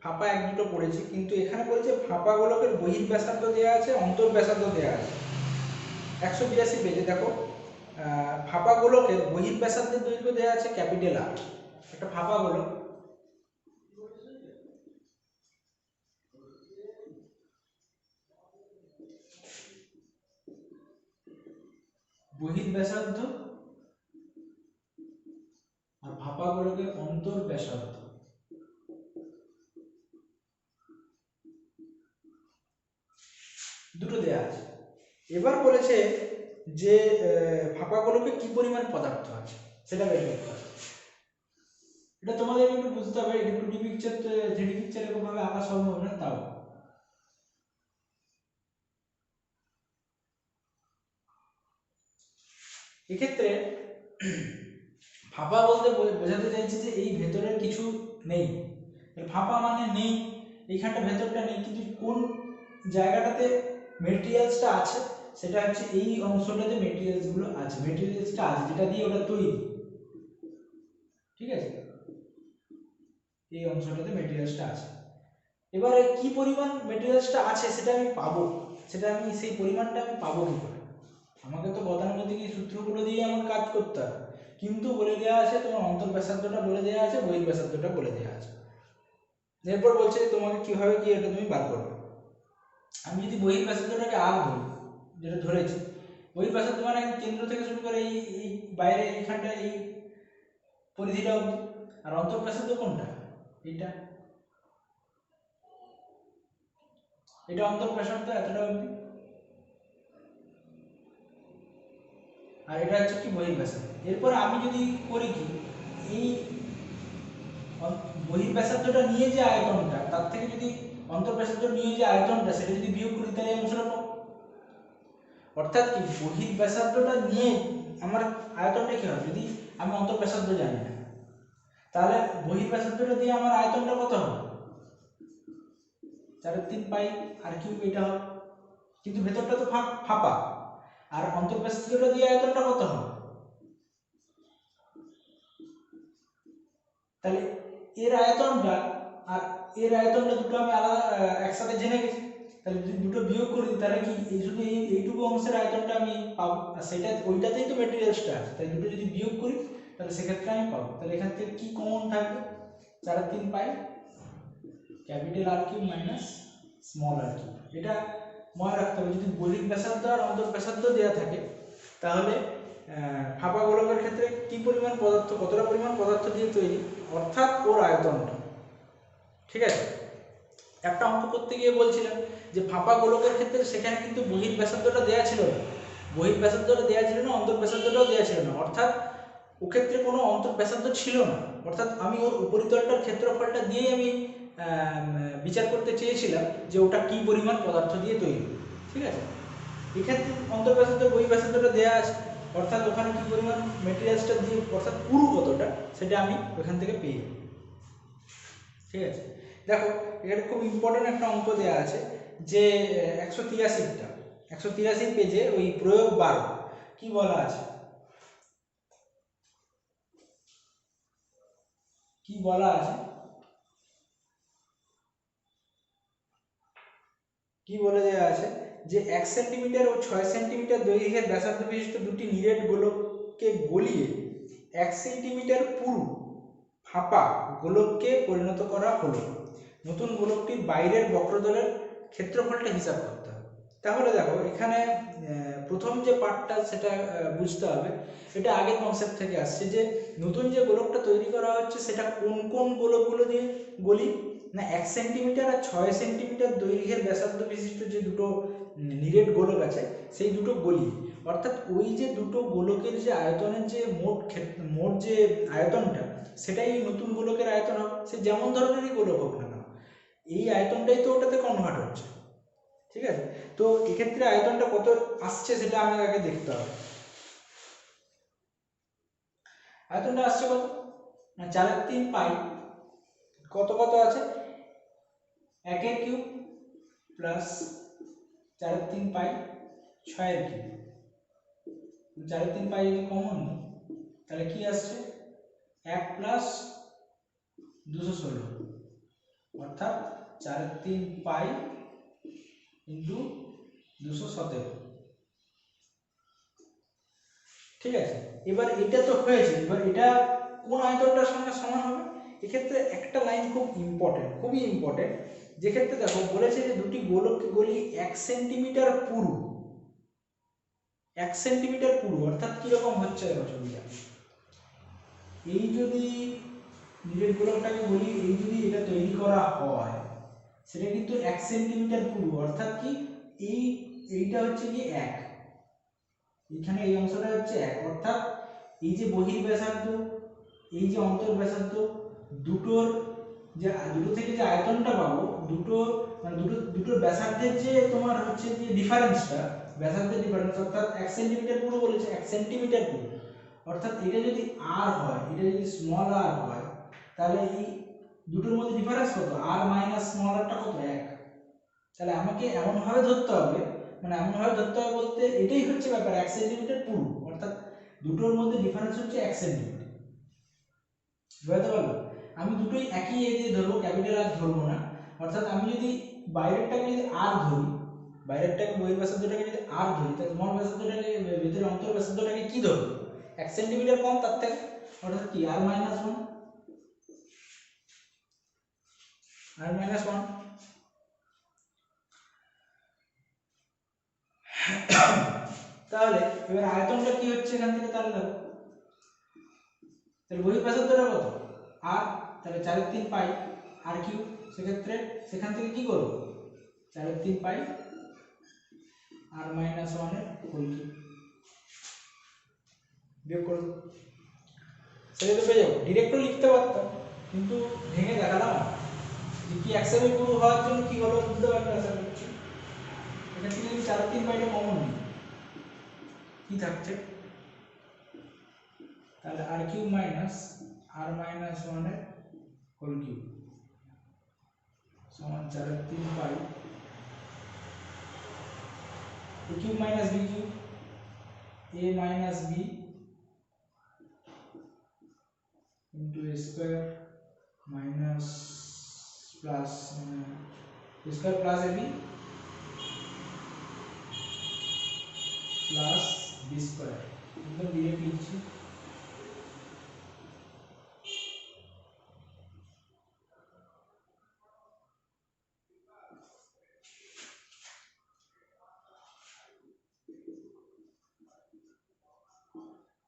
ফাঁপা এক দুটো পড়েছি, কিন্তু এখানে বলছে ফাঁপা গোলকের বহির্ব্যাসার্ধ দেওয়া আছে, অন্তর্ব্যাসার্ধ দেওয়া আছে। 182 পেজে দেখো, ফাঁপা গোলকের বহির্ব্যাসার্ধের দৈর্ঘ্য দেওয়া আছে ক্যাপিটাল আর। একটা ফাঁপা গোলক, বহির্ব্যাসার্ধ আর ফাঁপা গোলকের অন্তর্ব্যাসার্ধ দুটো দেওয়া আছে। এবার বলেছে যে ফাঁপা গোলকে কি পরিমাণ পদার্থ আছে সেটা বের করতে হবে। এটা তোমাদের একটু বুঝতে হবে, এটা 2D পিকচার, 3D পিকচার এরকম ভাবে আঁকা সম্ভব না, তাও এক্ষেত্রে ফাঁপা বলতে বোঝাতে চাইছে যে এই ভেতরের কিছু নেই। ফাঁপা মানে নেই, এইখানটা ভেতরটা নেই, কিন্তু কোন জায়গাটাতে মেটেরিয়ালসটা আছে সেটা হচ্ছে এই অংশটাতে মেটেরিয়ালসগুলো আছে, মেটেরিয়ালসটা আছে যেটা দিয়ে ওটা তৈরি। ঠিক আছে, এই অংশটাতে মেটেরিয়ালসটা আছে। এবারে কি পরিমাণ মেটেরিয়ালসটা আছে সেটা আমি পাবো, সেই পরিমাণটা আমি পাবো কি করে? আমাকে তো গতানুগতিক এই সূত্রগুলো দিয়ে আমার কাজ করতে হবে, কিন্তু বলে দেওয়া আছে তোমার অন্তর্ব্যাসার্ধটা বলে দেওয়া আছে, বহির্ব্যাসার্ধটা বলে দেওয়া আছে। এরপর বলছে তোমাকে কিভাবে কি এটা তুমি বার করবে। আমি যদি বহির্ব্যাসার্ধটাকে আর ধরি, যেটা ধরেছি, বহির্ব্যাসার্ধ মানে কেন্দ্র থেকে শুরু করে এই বাইরে এইখানটা এই পরিধিটা অবধি, আর অন্তর্ব্যাসার্ধ কোনটা? এটা অন্তর্ব্যাসার্ধ এতটা অবধি, আর এটা হচ্ছে কি বহির্ব্যাসার্ধ। এরপর আমি যদি করি কি, এই বহির্ব্যাসার্ধটা নিয়ে যে আয়তনটা, তার থেকে যদি অন্তর্ব্যাসার্ধ নিয়ে যে আয়তনটা সেটা যদি বিয়োগ করি তাহলে অংশটা পাবো। অর্থাৎ কি বহির্ব্যাসার্ধটা নিয়ে আমার আয়তনটা কি হবে, যদি আমি অন্তর্ব্যাসার্ধ জানি না, তাহলে বহির্ব্যাসার্ধটা দিয়ে আমার আয়তনটা কত হবে? 4/3 পাই আর কিউব এটা হবে, কিন্তু ভেতরটা তো ফাঁপা, আর অন্তর্ব্যাসার্ধটা দিয়ে আয়তনটা কত হবে? তাহলে এর আয়তনটা আর এর আয়তনটা দুটো আমি আলাদা একসাথে জেনে গেছি, তাহলে যদি দুটো বিয়োগ করি তাহলে কি এই শুধু এইটুকু অংশের আয়তনটা আমি পাবো, আর সেটা ওইটাতেই তো মেটেরিয়ালসটা আছে, তাই দুটো যদি বিয়োগ করি তাহলে সেক্ষেত্রে আমি পাবো। তাহলে এখান থেকে কি কমন থাকবে? 4/3 pi capital R cube minus small R cube. এটা মনে রাখতে হবে, যদি বহির্ব্যাসার্ধ আর অন্তর্ব্যাসার্ধ দেওয়া থাকে তাহলে ফাঁপা গোলকের ক্ষেত্রে কি পরিমাণ পদার্থ, কতটা পরিমাণ পদার্থ দিয়ে তৈরি, অর্থাৎ ওর আয়তনটা। ঠিক আছে, একটা অঙ্ক করতে গিয়ে বলছিলাম যে ফাঁপা গোলকের ক্ষেত্রে সেখানে কিন্তু বহির্ব্যাসার্ধটা দেওয়া ছিল না, অন্তর্ব্যাসার্ধটাও দেওয়া ছিল না, অর্থাৎ ও ক্ষেত্রে কোনো অন্তর্ব্যাসার্ধ ছিল না, অর্থাৎ আমি ওর উপরিতলটার ক্ষেত্রফলটা দিয়েই আমি বিচার করতে চেয়েছিলাম যে ওটা কি পরিমাণ পদার্থ দিয়ে তৈরি। ঠিক আছে, এক্ষেত্রে অন্তর্ব্যাসার্ধ বহির্ব্যাসার্ধটা দেওয়া আছে, অর্থাৎ ওখানে কি পরিমাণ মেটেরিয়ালসটা দিয়ে, অর্থাৎ পুরো কতটা সেটা আমি ওখান থেকে পেয়ে যাবো। ঠিক আছে, দেখো এখানে খুব ইম্পর্টেন্ট একটা অঙ্ক দেওয়া আছে যে 183 পেজে ওই প্রয়োগ 12 কি বলা আছে, কি বলা আছে, কি বলে দেওয়া আছে যে 1 সেন্টিমিটার ও 6 সেন্টিমিটার দৈর্ঘ্যের ব্যাসার্ধ বিশিষ্ট দুটি নিরেট গোলককে গলিয়ে 1 সেন্টিমিটার পুরু ফাঁপা গোলককে পরিণত করা হলো। নতুন গোলকটির বাইরের বক্রতলের ক্ষেত্রফলটা হিসাব করতে হবে। তাহলে দেখো এখানে প্রথম যে পার্টটা সেটা বুঝতে হবে। এটা আগের কনসেপ্ট থেকে আসছে যে নতুন যে গোলকটা তৈরি করা হচ্ছে সেটা কোন কোন গোলকগুলো দিয়ে গলি না 1 সেন্টিমিটার আর 6 সেন্টিমিটার দৈর্ঘ্যের ব্যাসার্ধ বিশিষ্ট যে দুটো নিরেট গোলক আছে সেই দুটো গলি, অর্থাৎ ওই যে দুটো গোলকের যে আয়তনের যে মোট যে আয়তনটা সেটাই নতুন গোলকের আয়তন হবে, সে যেমন ধরনেরই গোলক হোক না কেন এই আয়তনটাই তো ওটাতে কনভার্ট হচ্ছে। ঠিক আছে, তো এক্ষেত্রে আয়তনটা কত আসছে সেটা আমাকে আগে দেখতে হবে। আয়তনটা আসছে কত না 4/3 পাই কত কত আছে 1 কিউব প্লাস 4/3 পাই 6 কিউব। 4/3 পাই যদি কমন নিই তাহলে কি আসছে 1 প্লাস 216, অর্থাৎ 4/3 পাই ইন্টু 217। ঠিক আছে, এবার এটা তো হয়েছে, এবার এটা কোন আয়তনটার সঙ্গে সমান হবে? এক্ষেত্রে একটা লাইন খুব ইম্পর্টেন্ট, খুবই ইম্পর্টেন্ট, যেক্ষেত্রে দেখো বলেছে যে দুটি গোলককে গলি 1 সেন্টিমিটার পুরু, 1 সেন্টিমিটার পুরু, অর্থাৎ কিরকম হচ্ছে দেখো ছবিটা। এই যদি নিরেট গোলকটাকে বলি, এই যদি এটা তৈরি করা হয় সেটা কিন্তু 1 সেন্টিমিটার পুরু, অর্থাৎ কি এইটা হচ্ছে কি 1, এখানে এই অংশটা হচ্ছে 1, অর্থাৎ এই যে বহির ব্যাসার্ধ এই যে অন্তর ব্যাসার্ধ দুটোর যে দুটো থেকে যে আয়তনটা পাবো দুটো মানে দুটোর ব্যাসার্ধের যে তোমার হচ্ছে যে ডিফারেন্সটা, ব্যাসার্ধের ডিফারেন্স, অর্থাৎ 1 সেন্টিমিটার পুরো বলেছে 1 সেন্টিমিটার পুরো, অর্থাৎ এটা যদি r হয়, এটা যদি স্মল r হয় তাহলে এই দুটোর মধ্যে ডিফারেন্স কত, r মাইনাস স্মল rটা কত 1। তাহলে আমাকে এমন ভাবে ধরতে হবে, মানে এমন ভাবে ধরতে হবে বলতে এটাই হচ্ছে ব্যাপার 1 সেন্টিমিটার পুরো, অর্থাৎ দুটোর মধ্যে ডিফারেন্স হচ্ছে 1 সেন্টিমিটার। বুঝতে পারলো? আমি দুটোই একই এ দিয়ে ধরবো, ক্যাপিটাল আর ধরবো না, অর্থাৎ আমি যদি বাইরেরটাকে যদি r ধরি, বাইরেরটাকে বহির ব্যাসার্ধটাকে যদি r ধরি তাহলে স্মল ব্যাসার্ধটাকে ভিতরে অন্তর ব্যাসার্ধটাকে কি ধরবো 1 সেন্টিমিটার কম তার থেকে, অর্থাৎ কি r মাইনাস 1, r মাইনাস 1। তাহলে এবার আয়তনটা কি হচ্ছে এখান থেকে, তাহলে দেখো তাহলে বহির ব্যাসার্ধটা কত r, তাহলে 4/3 পাই r কিউব, সেক্ষেত্রে সেখান থেকে কি করব 4/3 পাই r মাইনাস 1 এর হোল কিউব বিয়োগ করব, সেটা তো পেয়ে যাবো। ডিরেক্টও লিখতে পারতাম কিন্তু ভেঙে দেখালাম যে কি 1 সেমি পুরো হওয়ার জন্য কি হলো বুঝতে পারবে আশা করছি। এটা থেকে যদি 4/3 পাইটা কমন নিই কি থাকছে, তাহলে r cube minus r minus 1 এর হোল কিউব সমান 4/3 পাই a cube minus b cube a minus b into a square minus plus a square plus ab plus b square, एकदम डायरेक्ट लिखছি।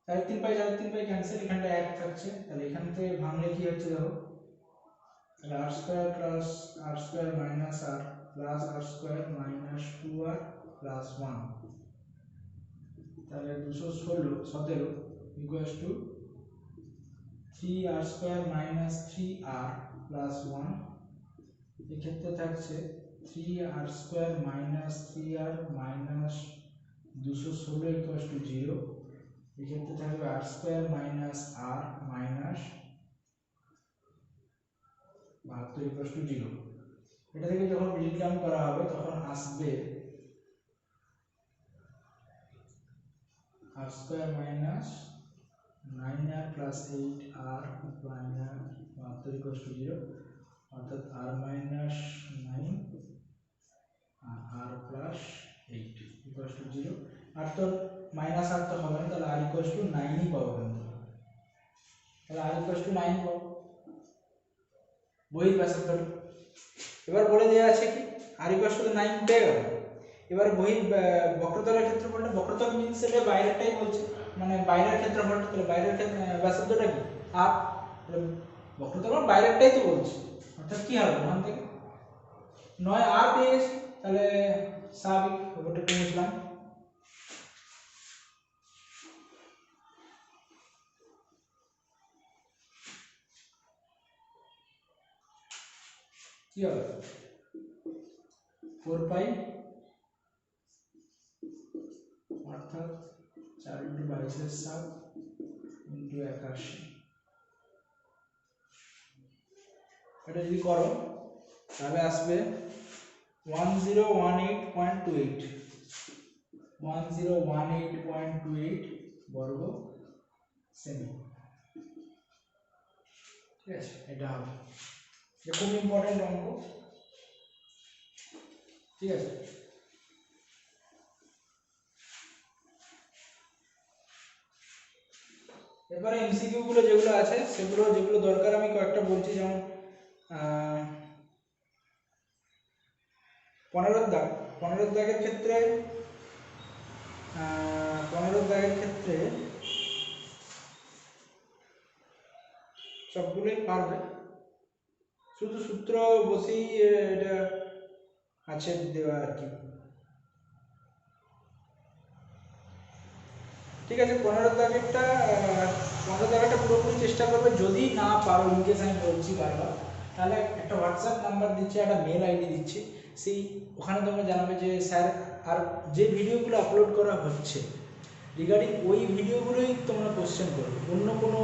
সাড়ে তিন পাই ক্যান্সেল, এখানটা এক থাকছে, তাহলে এখান থেকে ভাঙলে কি হচ্ছে দেখো, তাহলে r square plus r square minus r plus r square minus 2r plus 1, তাহলে 217 equals to 3r square minus 3r plus 1, এক্ষেত্রে থাকছে 3r square minus 3r minus 216 equals to 0, এক্ষেত্রে থাকবে r square minus r minus 72 equals to 0। এটা থেকে যখন ব্রিজ ডাউন করা হবে তখন আসবে r square minus 9r plus 8r minus 72 equals to 0, অর্থাৎ r মাইনাস 9 আর r প্লাস 8 ইকুয়ালস টু 0। আর তো মাইনাস r তো হবে না, তাহলে r ইকুয়ালস টু 9 ই পাবো, তাহলে r ইকুয়ালস টু 9 পাবো বহির ব্যাসার্ধ। এবার বলে দেওয়া আছে কি r ইকুয়ালস টু 9 পেয়ে গেল। এবার বক্রতলের ক্ষেত্রফলটা, বক্রতল মিনস এটা বাইরেরটাই বলছে, মানে বাইরের ক্ষেত্রফলটা, তাহলে বাইরের ব্যাসার্ধটা কি আর, বক্রতল মানে বাইরেরটাই তো বলছে, অর্থাৎ কি হবে ওখান থেকে 9r পেয়ে গেছি, তাহলে স্বাভাবিক ওটা একটু মুছলাম। কি হবে 4 পাই অর্থাৎ 4 × 22/7 × 81, এটা যদি করো তাহলে আসবে 1018.28 1018.28 বর্গ সেমি। ঠিক আছে, এটা হবে, এটা খুব ইম্পর্টেন্ট অঙ্ক। ঠিক আছে, এবারে এমসিকিউ গুলো যেগুলো আছে যেগুলো দরকার আমি কয়েকটা বলছি, যেমন 15 দাগ, 15 দাগের ক্ষেত্রে 15 দাগের ক্ষেত্রে সবগুলোই পারবে, শুধু সূত্র বসেই এটা আছে দেওয়া আর কি। ঠিক আছে, 15 দাগেরটা পুরোপুরি চেষ্টা করবে, যদি না পারো ইনকেস আমি বলছি বারবার, তাহলে একটা হোয়াটসঅ্যাপ নাম্বার দিচ্ছি, একটা মেল আইডি দিচ্ছি, সেই ওখানে তোমরা জানাবে যে স্যার আর যে ভিডিওগুলো আপলোড করা হচ্ছে রিগার্ডিং ওই ভিডিওগুলোই তোমরা কোশ্চেন করবে, অন্য কোনো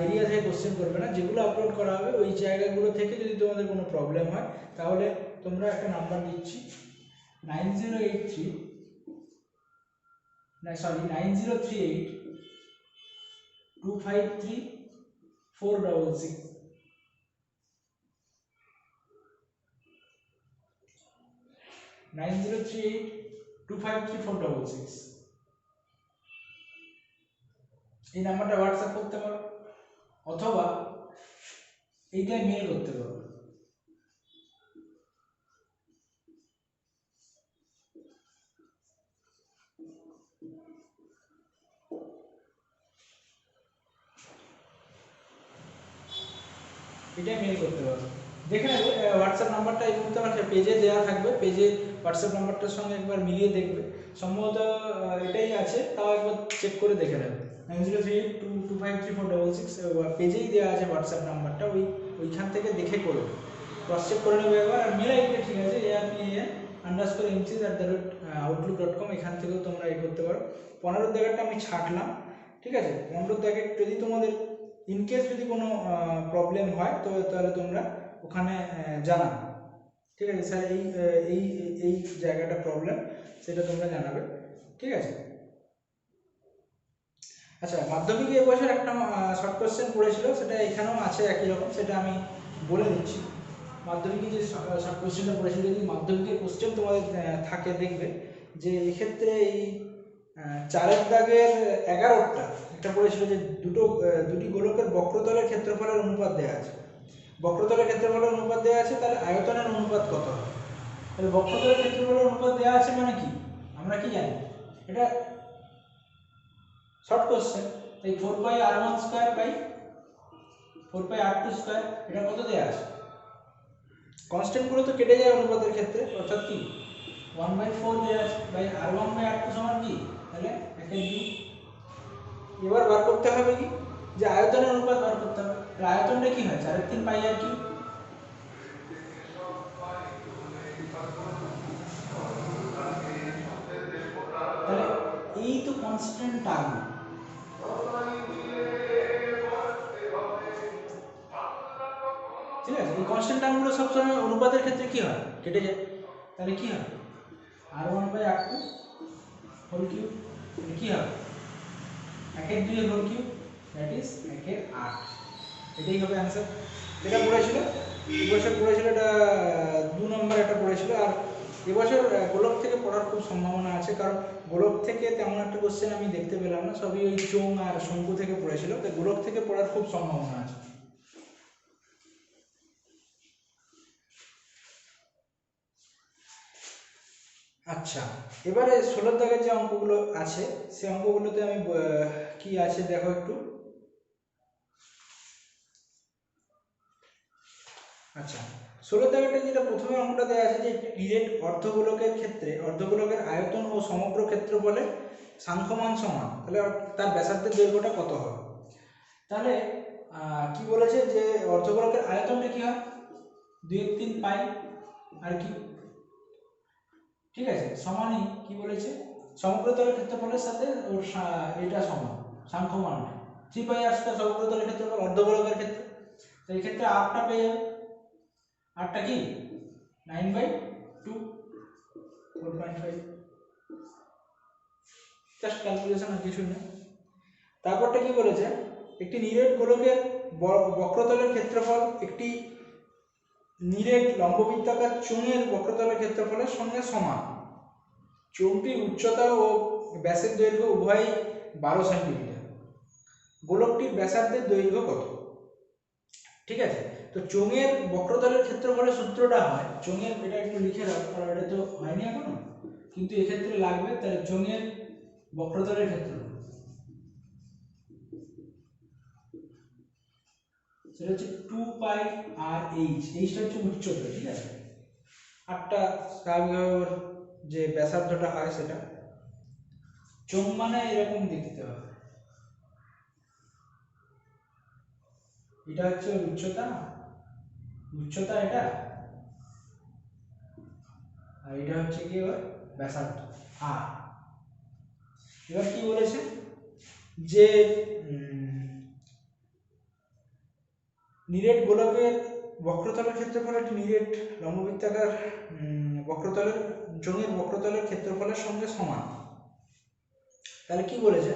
এরিয়া থেকে কোশ্চেন করবে না, যেগুলো আপলোড করা হবে ওই জায়গাগুলো থেকে যদি তোমাদের কোনো প্রবলেম হয় তাহলে তোমরা একটা নাম্বার দিচ্ছি 9038 9038 253 466, 9038 253 466, এই নাম্বারটা হোয়াটসঅ্যাপ করতে পারো অথবা এইটাই মেল করতে পারো। এটাই মেল করতে পারো, দেখে নেবে হোয়াটসঅ্যাপ নাম্বারটা এই মুহূর্তে আমার পেজে দেওয়া থাকবে, পেজে হোয়াটসঅ্যাপ নাম্বারটার সঙ্গে একবার মিলিয়ে দেখবে, সম্ভবত এটাই আছে, তাও একবার চেক করে দেখে নেবে। 9038 253 466 পেজেই দেওয়া আছে হোয়াটসঅ্যাপ নাম্বারটা, ওইখান থেকে দেখে করবে, ক্রস চেক করে নেবে একবার। আর মেল আইডিটা ঠিক আছে ARPAN_MCs@outlook.com, এখান থেকেও তোমরা করতে পারো। 15 দাগেরটা আমি ছাড়লাম। ঠিক আছে, 15 দাগের যদি তোমাদের ইনকেস যদি কোনো প্রবলেম হয় তো তাহলে তোমরা ওখানে জানাবে। ঠিক আছে স্যার, এই এই জায়গাটা প্রবলেম, সেটা তোমরা জানাবে। ঠিক আছে, আচ্ছা মাধ্যমিকে এবছর একটা শর্ট কোশ্চেন পড়েছিল, সেটা এখানেও আছে একই রকম, সেটা আমি বলে দিচ্ছি। মাধ্যমিকে যে শর্ট কোশ্চেনটা পড়েছিল, যদি মাধ্যমিকের কোশ্চেন তোমাদের থাকে দেখবে যে এক্ষেত্রে এই 4 দাগের 11টা একটা পড়েছিল যে দুটি গোলকের বক্রতলের ক্ষেত্রফলের অনুপাত দেওয়া আছে, বক্রতলের ক্ষেত্রফলের অনুপাত দেওয়া আছে, তাহলে আয়তনের অনুপাত কত হবে? তাহলে বক্রতলের ক্ষেত্রফলের অনুপাত দেওয়া আছে মানে কি আমরা কি জানি, এটা শর্ট কোশ্চেন, এই 4πr1² এটা কত দেওয়া আছে, কনস্ট্যান্ট গুলো তো কেটে যায় অনুপাতের ক্ষেত্রে, অর্থাৎ কি 1/4 দেওয়া আছে, বাই r1/r2 সমান কি, তাহলে 1/2। এবার বার করতে হবে কি, যে আয়তনের অনুপাত বার করতে হবে, তাহলে আয়তনটা কি হয় 4/3πr3। তাহলে এই তো কনস্ট্যান্ট টার্ম, ঠিক আছে, এই কনস্ট্যান্ট টার্মগুলো সবসময় অনুপাতের ক্ষেত্রে কি হয় কেটে যায়, তাহলে কি হয় r1/r2 হোল কিউব, তাহলে কি হবে 1/2 হোল কিউব, দ্যাট ইজ 1/8, এটাই হবে অ্যান্সার। এটা পড়েছিল এবছর, পড়েছিল এটা 2 নম্বর একটা পড়েছিল। আর এবছর গোলক থেকে পড়ার খুব সম্ভাবনা আছে, কারণ গোলক থেকে তেমন একটা কোশ্চেন আমি দেখতে পেলাম না, সবই ওই চোং আর শঙ্কু থেকে পড়েছিল, তাই গোলক থেকে পড়ার খুব সম্ভাবনা আছে। আচ্ছা, এবারে 16 দাগের যে অঙ্কগুলো আছে সেই অঙ্কগুলোতে আমি কি আছে দেখো একটু। আচ্ছা, 16 দাগেরটা যেটা প্রথমে অঙ্কটা দেওয়া আছে যে একটি নিরেট অর্ধগোলকের ক্ষেত্রে অর্ধগোলকের আয়তন ও সমগ্র ক্ষেত্রফলে সাংখ্যমান সমান, তাহলে তার ব্যাসার্ধের দৈর্ঘ্যটা কত হবে। তাহলে কি বলেছে যে অর্ধগোলকের আয়তনটা কি হয়, 2/3 পাই আর কি, ঠিক আছে, সমানই কি বলেছে সমগ্রতলের ক্ষেত্রফলের সাথে ওর এটা সমান, সাংখ্যমান 3πr² সমগ্রতলের ক্ষেত্রফল অর্ধগোলকের ক্ষেত্রে। তো এই ক্ষেত্রে আরটা পেয়ে যাবে, আরটা কি 9/2, 4.5, জাস্ট ক্যালকুলেশন আর কিছু না। তারপরটা কি বলেছে, একটি নিরেট গোলকের বক্রতলের ক্ষেত্রফল একটি নিরেট লম্ববৃত্তাকার চোঙের বক্রতলের ক্ষেত্রফলের সঙ্গে সমান। চোঙটির উচ্চতা ও ব্যাসের দৈর্ঘ্য উভয়ই 12 সেন্টিমিটার। গোলকটির ব্যাসার্ধের দৈর্ঘ্য কত। ঠিক আছে, তো চোঙের বক্রতলের ক্ষেত্রফলের সূত্রটা হয়, চোঙের এটা একটু লিখে রাখো কারণ এটা তো হয়নি এখনো, কিন্তু এক্ষেত্রে লাগবে। তাহলে চোঙের বক্রতলের ক্ষেত্রফল সেটা হচ্ছে 2πr/h, এইটা হচ্ছে উচ্চতা, ঠিক আছে। আরটা স্বাভাবিকভাবে ওর যে ব্যাসার্ধটা হয় সেটা, চোঙ মানে এরকম দেখতে হবে, এটা হচ্ছে উচ্চতা, উচ্চতা এটা, আর এটা হচ্ছে কি ওর ব্যাসার্ধ আর। এবার কি বলেছে যে নিরেট গোলকের বক্রতলের ক্ষেত্রফল একটি নিরেট লম্ববৃত্তাকার বক্রতলের চোঙের বক্রতলের ক্ষেত্রফলের সঙ্গে সমান। তাহলে কি বলেছে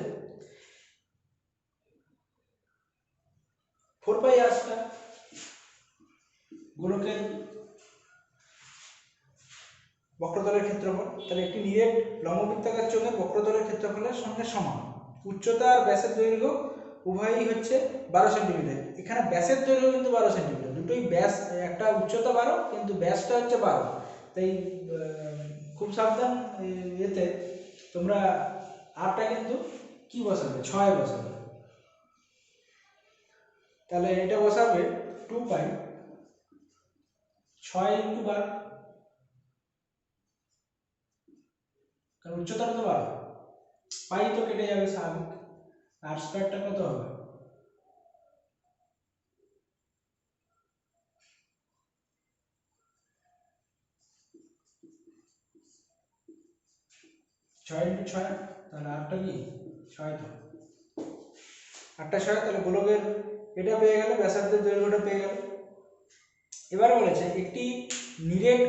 4πr² গোলকের বক্রতলের ক্ষেত্রফল, তাহলে একটি নিরেট লম্ববৃত্তাকার চোঙের বক্রতলের ক্ষেত্রফলের সঙ্গে সমান। উচ্চতা আর ব্যাসের দৈর্ঘ্য উভয়ই হচ্ছে 12 সেন্টিমিটার। এখানে ব্যাসের দৈর্ঘ্য কিন্তু 12 সেন্টিমিটার, দুটোই ব্যাস, একটা উচ্চতা 12 কিন্তু ব্যাসটা হচ্ছে 12। তাই খুব সাবধান, এতে তোমরা আরটা কিন্তু কি বসাবে, 6 বসাবে। তাহলে এটা বসাবে 2π 6 × 12, কারণ উচ্চতাটা তো 12, পাই তো কেটে যাবে স্বাভাবিক, r² কত হবে 6 × 6, তাহলে আরটা কি 6, তো আরটা 6, তাহলে গোলকের এটা পেয়ে গেল, ব্যাসার্ধের দৈর্ঘ্যটা পেয়ে গেল। এবার বলেছে একটি নিরেট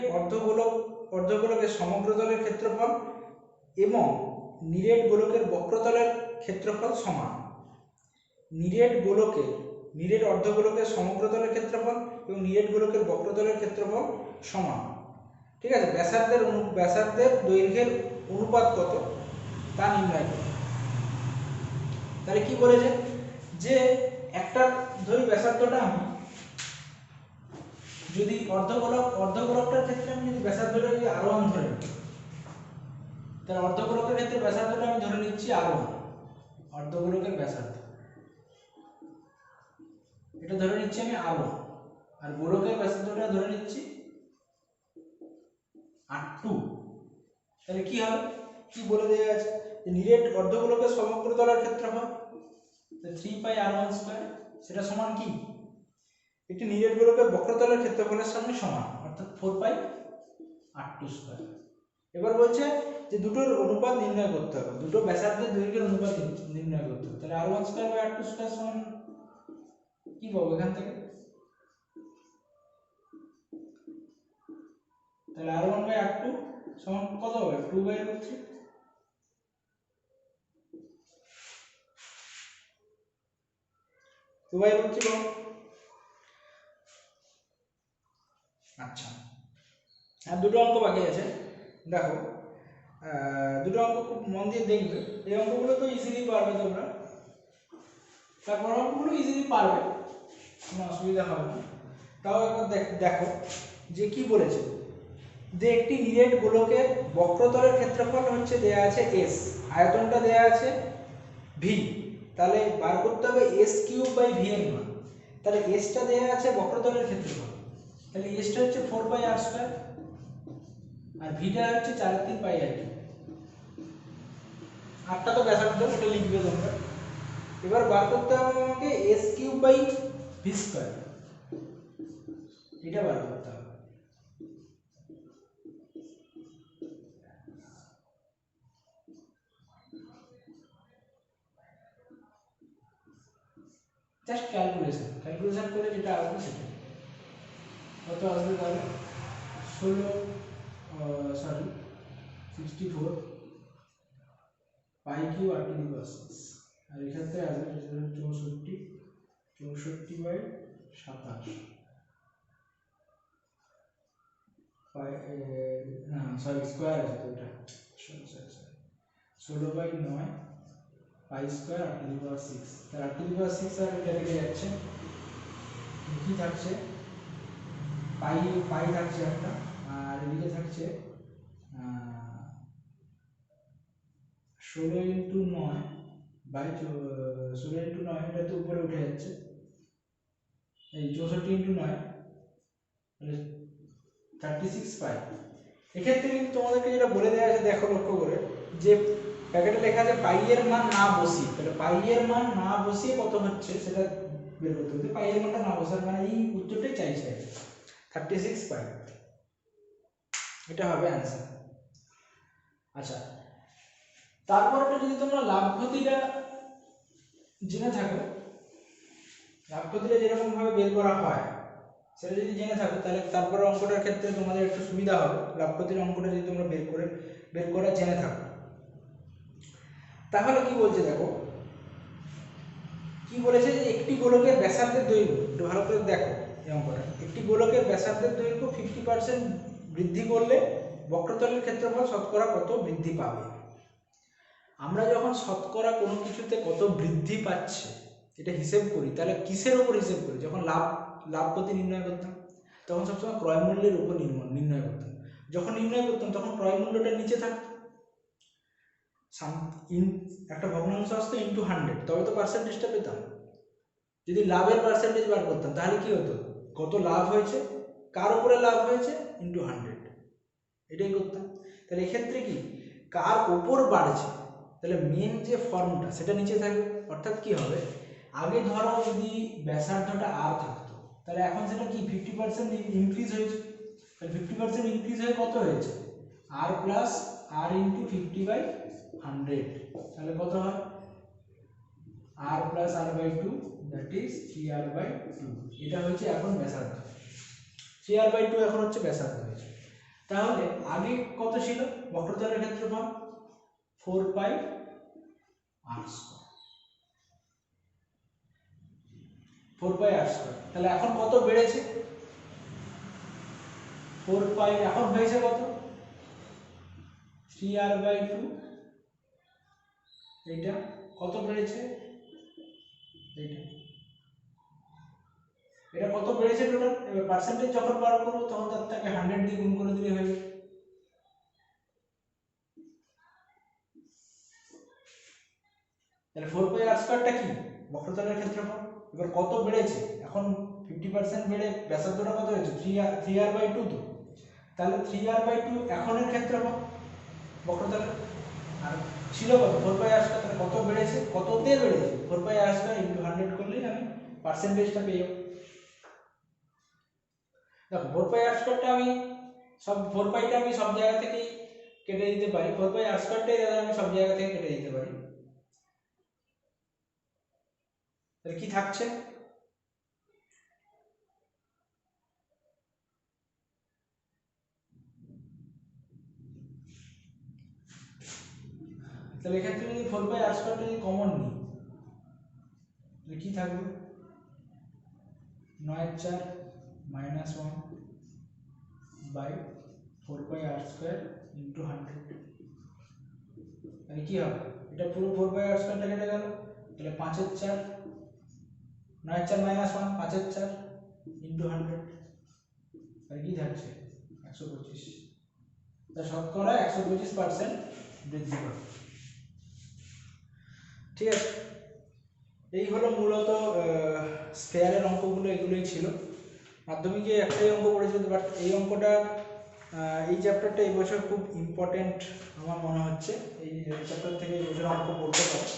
অর্ধগোলকের সমগ্রতলের ক্ষেত্রফল এবং নিরেট গোলকের বক্রতলের ক্ষেত্রফল সমান। নিরেট অর্ধগোলকের সমগ্রতলের ক্ষেত্রফল এবং নিরেট গোলকের বক্রতলের ক্ষেত্রফল সমান, ঠিক আছে। ব্যাসার্ধের দৈর্ঘ্যের অনুপাত কত তা নির্ণয় করো। তাহলে কি বলেছে যে একটা ধরি ব্যাসার্ধটা আমি যদি অর্ধগোলকটার ক্ষেত্রে আমি যদি ব্যাসার্ধটা যদি r1 ধরে নিই, তাহলে অর্ধগোলকের ক্ষেত্রে ব্যাসার্ধটা আমি ধরে নিচ্ছি r1, অর্ধগোলকের ব্যাসার্ধ এটা ধরে নিচ্ছি আমি r1, আর গোলকের ব্যাসার্ধটা ধরে নিচ্ছি r2। তাহলে কি হবে, কি বলে দেওয়া আছে যে নিরেট অর্ধগোলকের সমগ্রতলের ক্ষেত্রফল 3πr1², সেটা সমান কি একটি নিরেট গোলকের বক্রতলের ক্ষেত্রফলের সঙ্গে সমান, অর্থাৎ 4πr2²। এবার বলছে যে দুটোর অনুপাত নির্ণয় করতে হবে, দুটো ব্যাসার্ধের দৈর্ঘ্যের অনুপাত নির্ণয় করতে হবে। তাহলে r1²/r2² সমান কি পাবো এখান থেকে, তাহলে r1/r2 সমান কত হবে 2/√3, 2/√3 পাবো। আচ্ছা, আর দুটো অঙ্ক বাকি আছে, দেখো দুটো অঙ্ক খুব মন দিয়ে দেখবে। এই অঙ্কগুলো তো ইজিলি পারবে তোমরা, তারপর অঙ্কগুলো ইজিলি পারবে, কোনো অসুবিধা হবে না। তাও একবার দেখো যে কি বলেছে যে একটি নিরেট গোলকের বক্রতলের ক্ষেত্রফল হচ্ছে দেয়া আছে s, আয়তনটা দেয়া আছে v, তাহলে বার করতে হবে s³/v এর মান। তাহলে s টা দেয়া আছে বক্রতলের ক্ষেত্রফল, তাহলে s টা হচ্ছে 4πr² আর v টা হচ্ছে 4/3πr²। আটটা তো ব্যাসার্ধ, এটা লিখবে তোমরা। এবার বার করতে হবে আমাকে s³/v², এটা বার করতে হবে। জাস্ট ক্যালকুলেশন করে যেটা আসবে সেটা কত আসবে তাহলে 64 পাই Q R to the power 6, আর এক্ষেত্রে আসবে 64/27 পাই, না সরি স্কোয়ার আছে তো এটা, sorry 16/9 pi square R to the power 6, তার আর টু দি পাওয়ার 6 আর এটা কেটে যাচ্ছে, কি থাকছে পাই থাকছে একটা, আর এদিকে থাকছে 16/9 এটা তো উপরে উঠে যাচ্ছে, এই 64/9 মানে 36 পাই। এক্ষেত্রে কিন্তু তোমাদেরকে যেটা বলে দেওয়া আছে দেখো লক্ষ্য করে, যে প্যাকেটে লেখা আছে পাই এর মান না বসিয়ে, তাহলে পাই এর মান না বসিয়ে কত হচ্ছে সেটা বের করতে হবে। পাই এর মানটা না বসার মানে এই উত্তরটাই চাইছে 36 পাই, এটা হবে অ্যান্সার। আচ্ছা, তারপরটা যদি তোমরা লাভ ক্ষতিটা জেনে থাকো, লাভ ক্ষতিটা যেরকম ভাবে বের করা হয় সেটা যদি জেনে থাকো, তাহলে তারপরে অঙ্কটার ক্ষেত্রে তোমাদের একটু সুবিধা হবে। লাভ ক্ষতির অঙ্কটা যদি তোমরা বের করা জেনে থাকো, তাহলে কি বলছে দেখো, কি বলেছে যে একটি গোলকের ব্যাসার্ধের দৈর্ঘ্য, একটু ভালো করে দেখো এই অঙ্কটা, একটি গোলকের ব্যাসার্ধের দৈর্ঘ্য 50% বৃদ্ধি করলে বক্রতলের ক্ষেত্রফল শতকরা কত বৃদ্ধি পাবে। আমরা যখন শতকরা কোনো কিছুতে কত বৃদ্ধি পাচ্ছে এটা হিসেব করি, তাহলে কিসের উপর হিসেব করি? যখন লাভ ক্ষতি নির্ণয় করতাম তখন সবসময় ক্রয় মূল্যের উপর নির্ণয় করতাম। যখন নির্ণয় করতাম তখন ক্রয় মূল্যটা নিচে থাকতো, একটা ভগ্নাংশ আসতো ইন্টু 100, তবে তো পার্সেন্টেজটা পেতাম। যদি লাভের পার্সেন্টেজ বার করতাম তাহলে কি হতো, কত লাভ হয়েছে, কার উপরে লাভ হয়েছে ইন্টু 100, এটাই করতাম। তাহলে এক্ষেত্রে কি কার ওপর বাড়ছে, তাহলে মেন যে ফর্মটা সেটা নিচে থাকবে। অর্থাৎ কি হবে, আগে ধরো যদি ব্যাসার্ধটা আর থাকতো, তাহলে এখন সেটা কি 50% ইনক্রিজ হয়েছে, তাহলে 50% ইনক্রিজ হয়ে কত হয়েছে আর প্লাস আর ইন্টু 50/100, তাহলে কত হয় আর plus r/2, that is 3r/2। এটা হচ্ছে এখন ব্যাসার্ধ, 3r/2 এখন হচ্ছে ব্যাসার্ধ হয়েছে। তাহলে আগে কত ছিল বক্রতলের ক্ষেত্রফল 4πr², তাহলে এখন কত বেড়েছে 4π, এখন হয়েছে কত 3r/2, এইটা কত বেড়েছে, এটা কত বেড়েছে টোটাল। এবার পার্সেন্টেজ যখন বার করবো তখন তার থেকে 100 দিয়ে গুণ করে দিলে হয়ে যাবে। তাহলে 4πr² কি বক্রতলের ক্ষেত্রফল। এবার কত বেড়েছে, এখন 50% বেড়ে ব্যাসার্ধটা কত হয়েছে 3r/2, তো তাহলে 3r/2 এখনের ক্ষেত্রফল বক্রতলের, আর ছিল কত 4πr², তাহলে কত বেড়েছে, কততে বেড়েছে 4πr² ইনটু 100 করলেই আমি পার্সেন্টেজটা পেয়ে যাবো। দেখো 4πr² আমি সব 4πটা আমি সব জায়গা থেকেই কেটে দিতে পারি, 4πr²টাই দাদা আমি সব জায়গা থেকে কেটে দিতে পারি। তাহলে কি থাকছে, তাহলে এক্ষেত্রে যদি 4πr² যদি কমন নিই তাহলে কি থাকবে 9/4 -1 বাই 4πr² ইন্টু 100, তাহলে কি হবে, এটা পুরো 4πr² কেটে গেল, তাহলে 5/4, 9/4 -1 5/4 ইন্টু 100, তাহলে কি থাকছে 125। তা শতকরা 125% বৃদ্ধি পাবে। ঠিক আছে, এই হলো মূলত স্কোয়ারের অঙ্কগুলো, এগুলোই ছিল। মাধ্যমিকে একটাই অঙ্ক পড়েছিল, বাট এই অঙ্কটা এই চ্যাপ্টারটা এই বছর খুব ইম্পর্টেন্ট আমার মনে হচ্ছে। এই চ্যাপ্টার থেকে এই বছর অঙ্ক পড়তে পারো।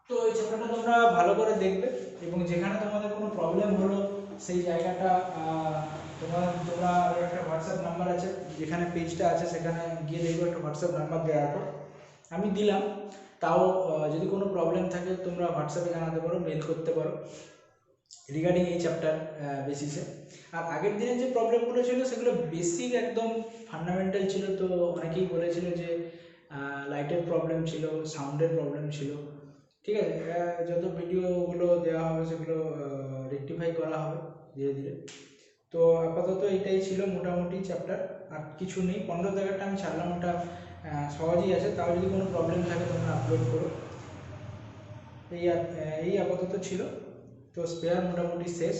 তো এই চ্যাপ্টারটা তোমরা ভালো করে দেখবে, এবং যেখানে তোমাদের কোনো প্রবলেম হলো সেই জায়গাটা তোমরা একটা হোয়াটসঅ্যাপ নাম্বার আছে, যেখানে পেজটা আছে সেখানে গিয়ে দেখবে একটা হোয়াটসঅ্যাপ নাম্বার দেওয়া আছে, আমি দিলাম। তাও যদি কোনো প্রবলেম থাকে তোমরা হোয়াটসঅ্যাপে জানাতে পারো, মেল করতে পারো রিগার্ডিং এই চ্যাপ্টার বেসিসে। আর আগের দিনের যে প্রবলেমগুলো ছিল সেগুলো বেসিক একদম ফান্ডামেন্টাল ছিল। তো অনেকেই বলেছিল যে লাইটের প্রবলেম ছিল, সাউন্ডের প্রবলেম ছিল। ঠিক আছে, যত ভিডিওগুলো দেওয়া হবে সেগুলো রেকটিফাই করা হবে ধীরে ধীরে। তো আপাতত এটাই ছিল মোটামুটি চ্যাপ্টার, আর কিছু নেই। 15 জায়গাটা আমি ছাড়লাম, ওটা সহজেই আছে। তাও যদি কোনো প্রবলেম থাকে তোমরা আপলোড করো। এই আপাতত ছিল। তো স্পেয়ার মোটামুটি শেষ।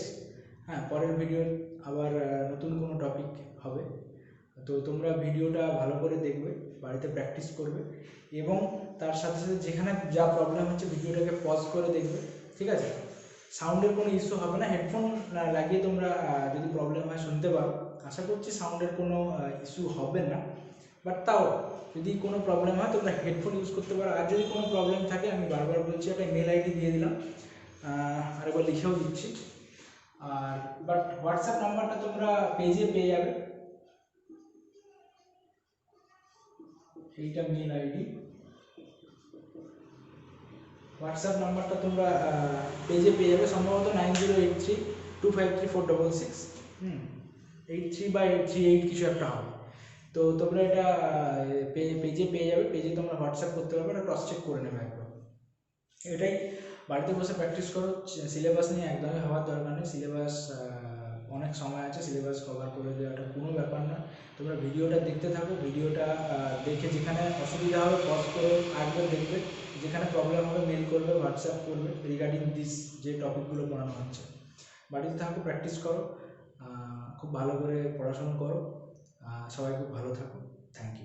হ্যাঁ, পরের ভিডিও আবার নতুন কোনো টপিক হবে। তো তোমরা ভিডিওটা ভালো করে দেখবে, বাড়িতে প্র্যাকটিস করবে, এবং তার সাথে সাথে যেখানে যা প্রবলেম হচ্ছে ভিডিওটাকে পজ করে দেখবে। ঠিক আছে, সাউন্ডের কোনো ইস্যু হবে না। হেডফোন লাগিয়ে তোমরা যদি প্রবলেম হয় শুনতে পারো। আশা করছি সাউন্ডের কোনো ইস্যু হবে না, বাট তাও যদি কোনো প্রবলেম হয় তোমরা হেডফোন ইউজ করতে পারো। আর যদি কোনো প্রবলেম থাকে, আমি বারবার বলছি, একটা মেল আইডি দিয়ে দিলাম, আরেকবার লিখেও দিচ্ছি। আর বাট হোয়াটসঅ্যাপ নাম্বারটা তোমরা পেজে পেয়ে যাবে, এইটা মেল আইডি। হোয়াটসঅ্যাপ নাম্বারটা তোমরা পেজে পেয়ে যাবে, সম্ভবত 9083253466, 83 বা 838 কিছু একটা হবে। তো তোমরা এটা পেজে পেয়ে যাবে, পেজে তোমরা হোয়াটসঅ্যাপ করতে পারবে, এটা ক্রস চেক করে নেবে একবার। এটাই, বাড়িতে বসে প্র্যাকটিস করো। সিলেবাস নিয়ে একদমই হওয়ার দরকার নেই। সিলেবাস অনেক সময় আছে, সিলেবাস কভার করে দেওয়াটা কোনো ব্যাপার না। তোমরা ভিডিওটা দেখতে থাকো, ভিডিওটা দেখে যেখানে অসুবিধা হবে পজ করে একবার দেখবে, যেখানে প্রবলেম হবে মেল করবে, হোয়াটসঅ্যাপ করবে রিগার্ডিং দিস যে টপিকগুলো পড়ানো হচ্ছে। বাড়িতে থাকো, প্র্যাকটিস করো, খুব ভালো করে পড়াশোনা করো। সবাই খুব ভালো থাকো। Thank you.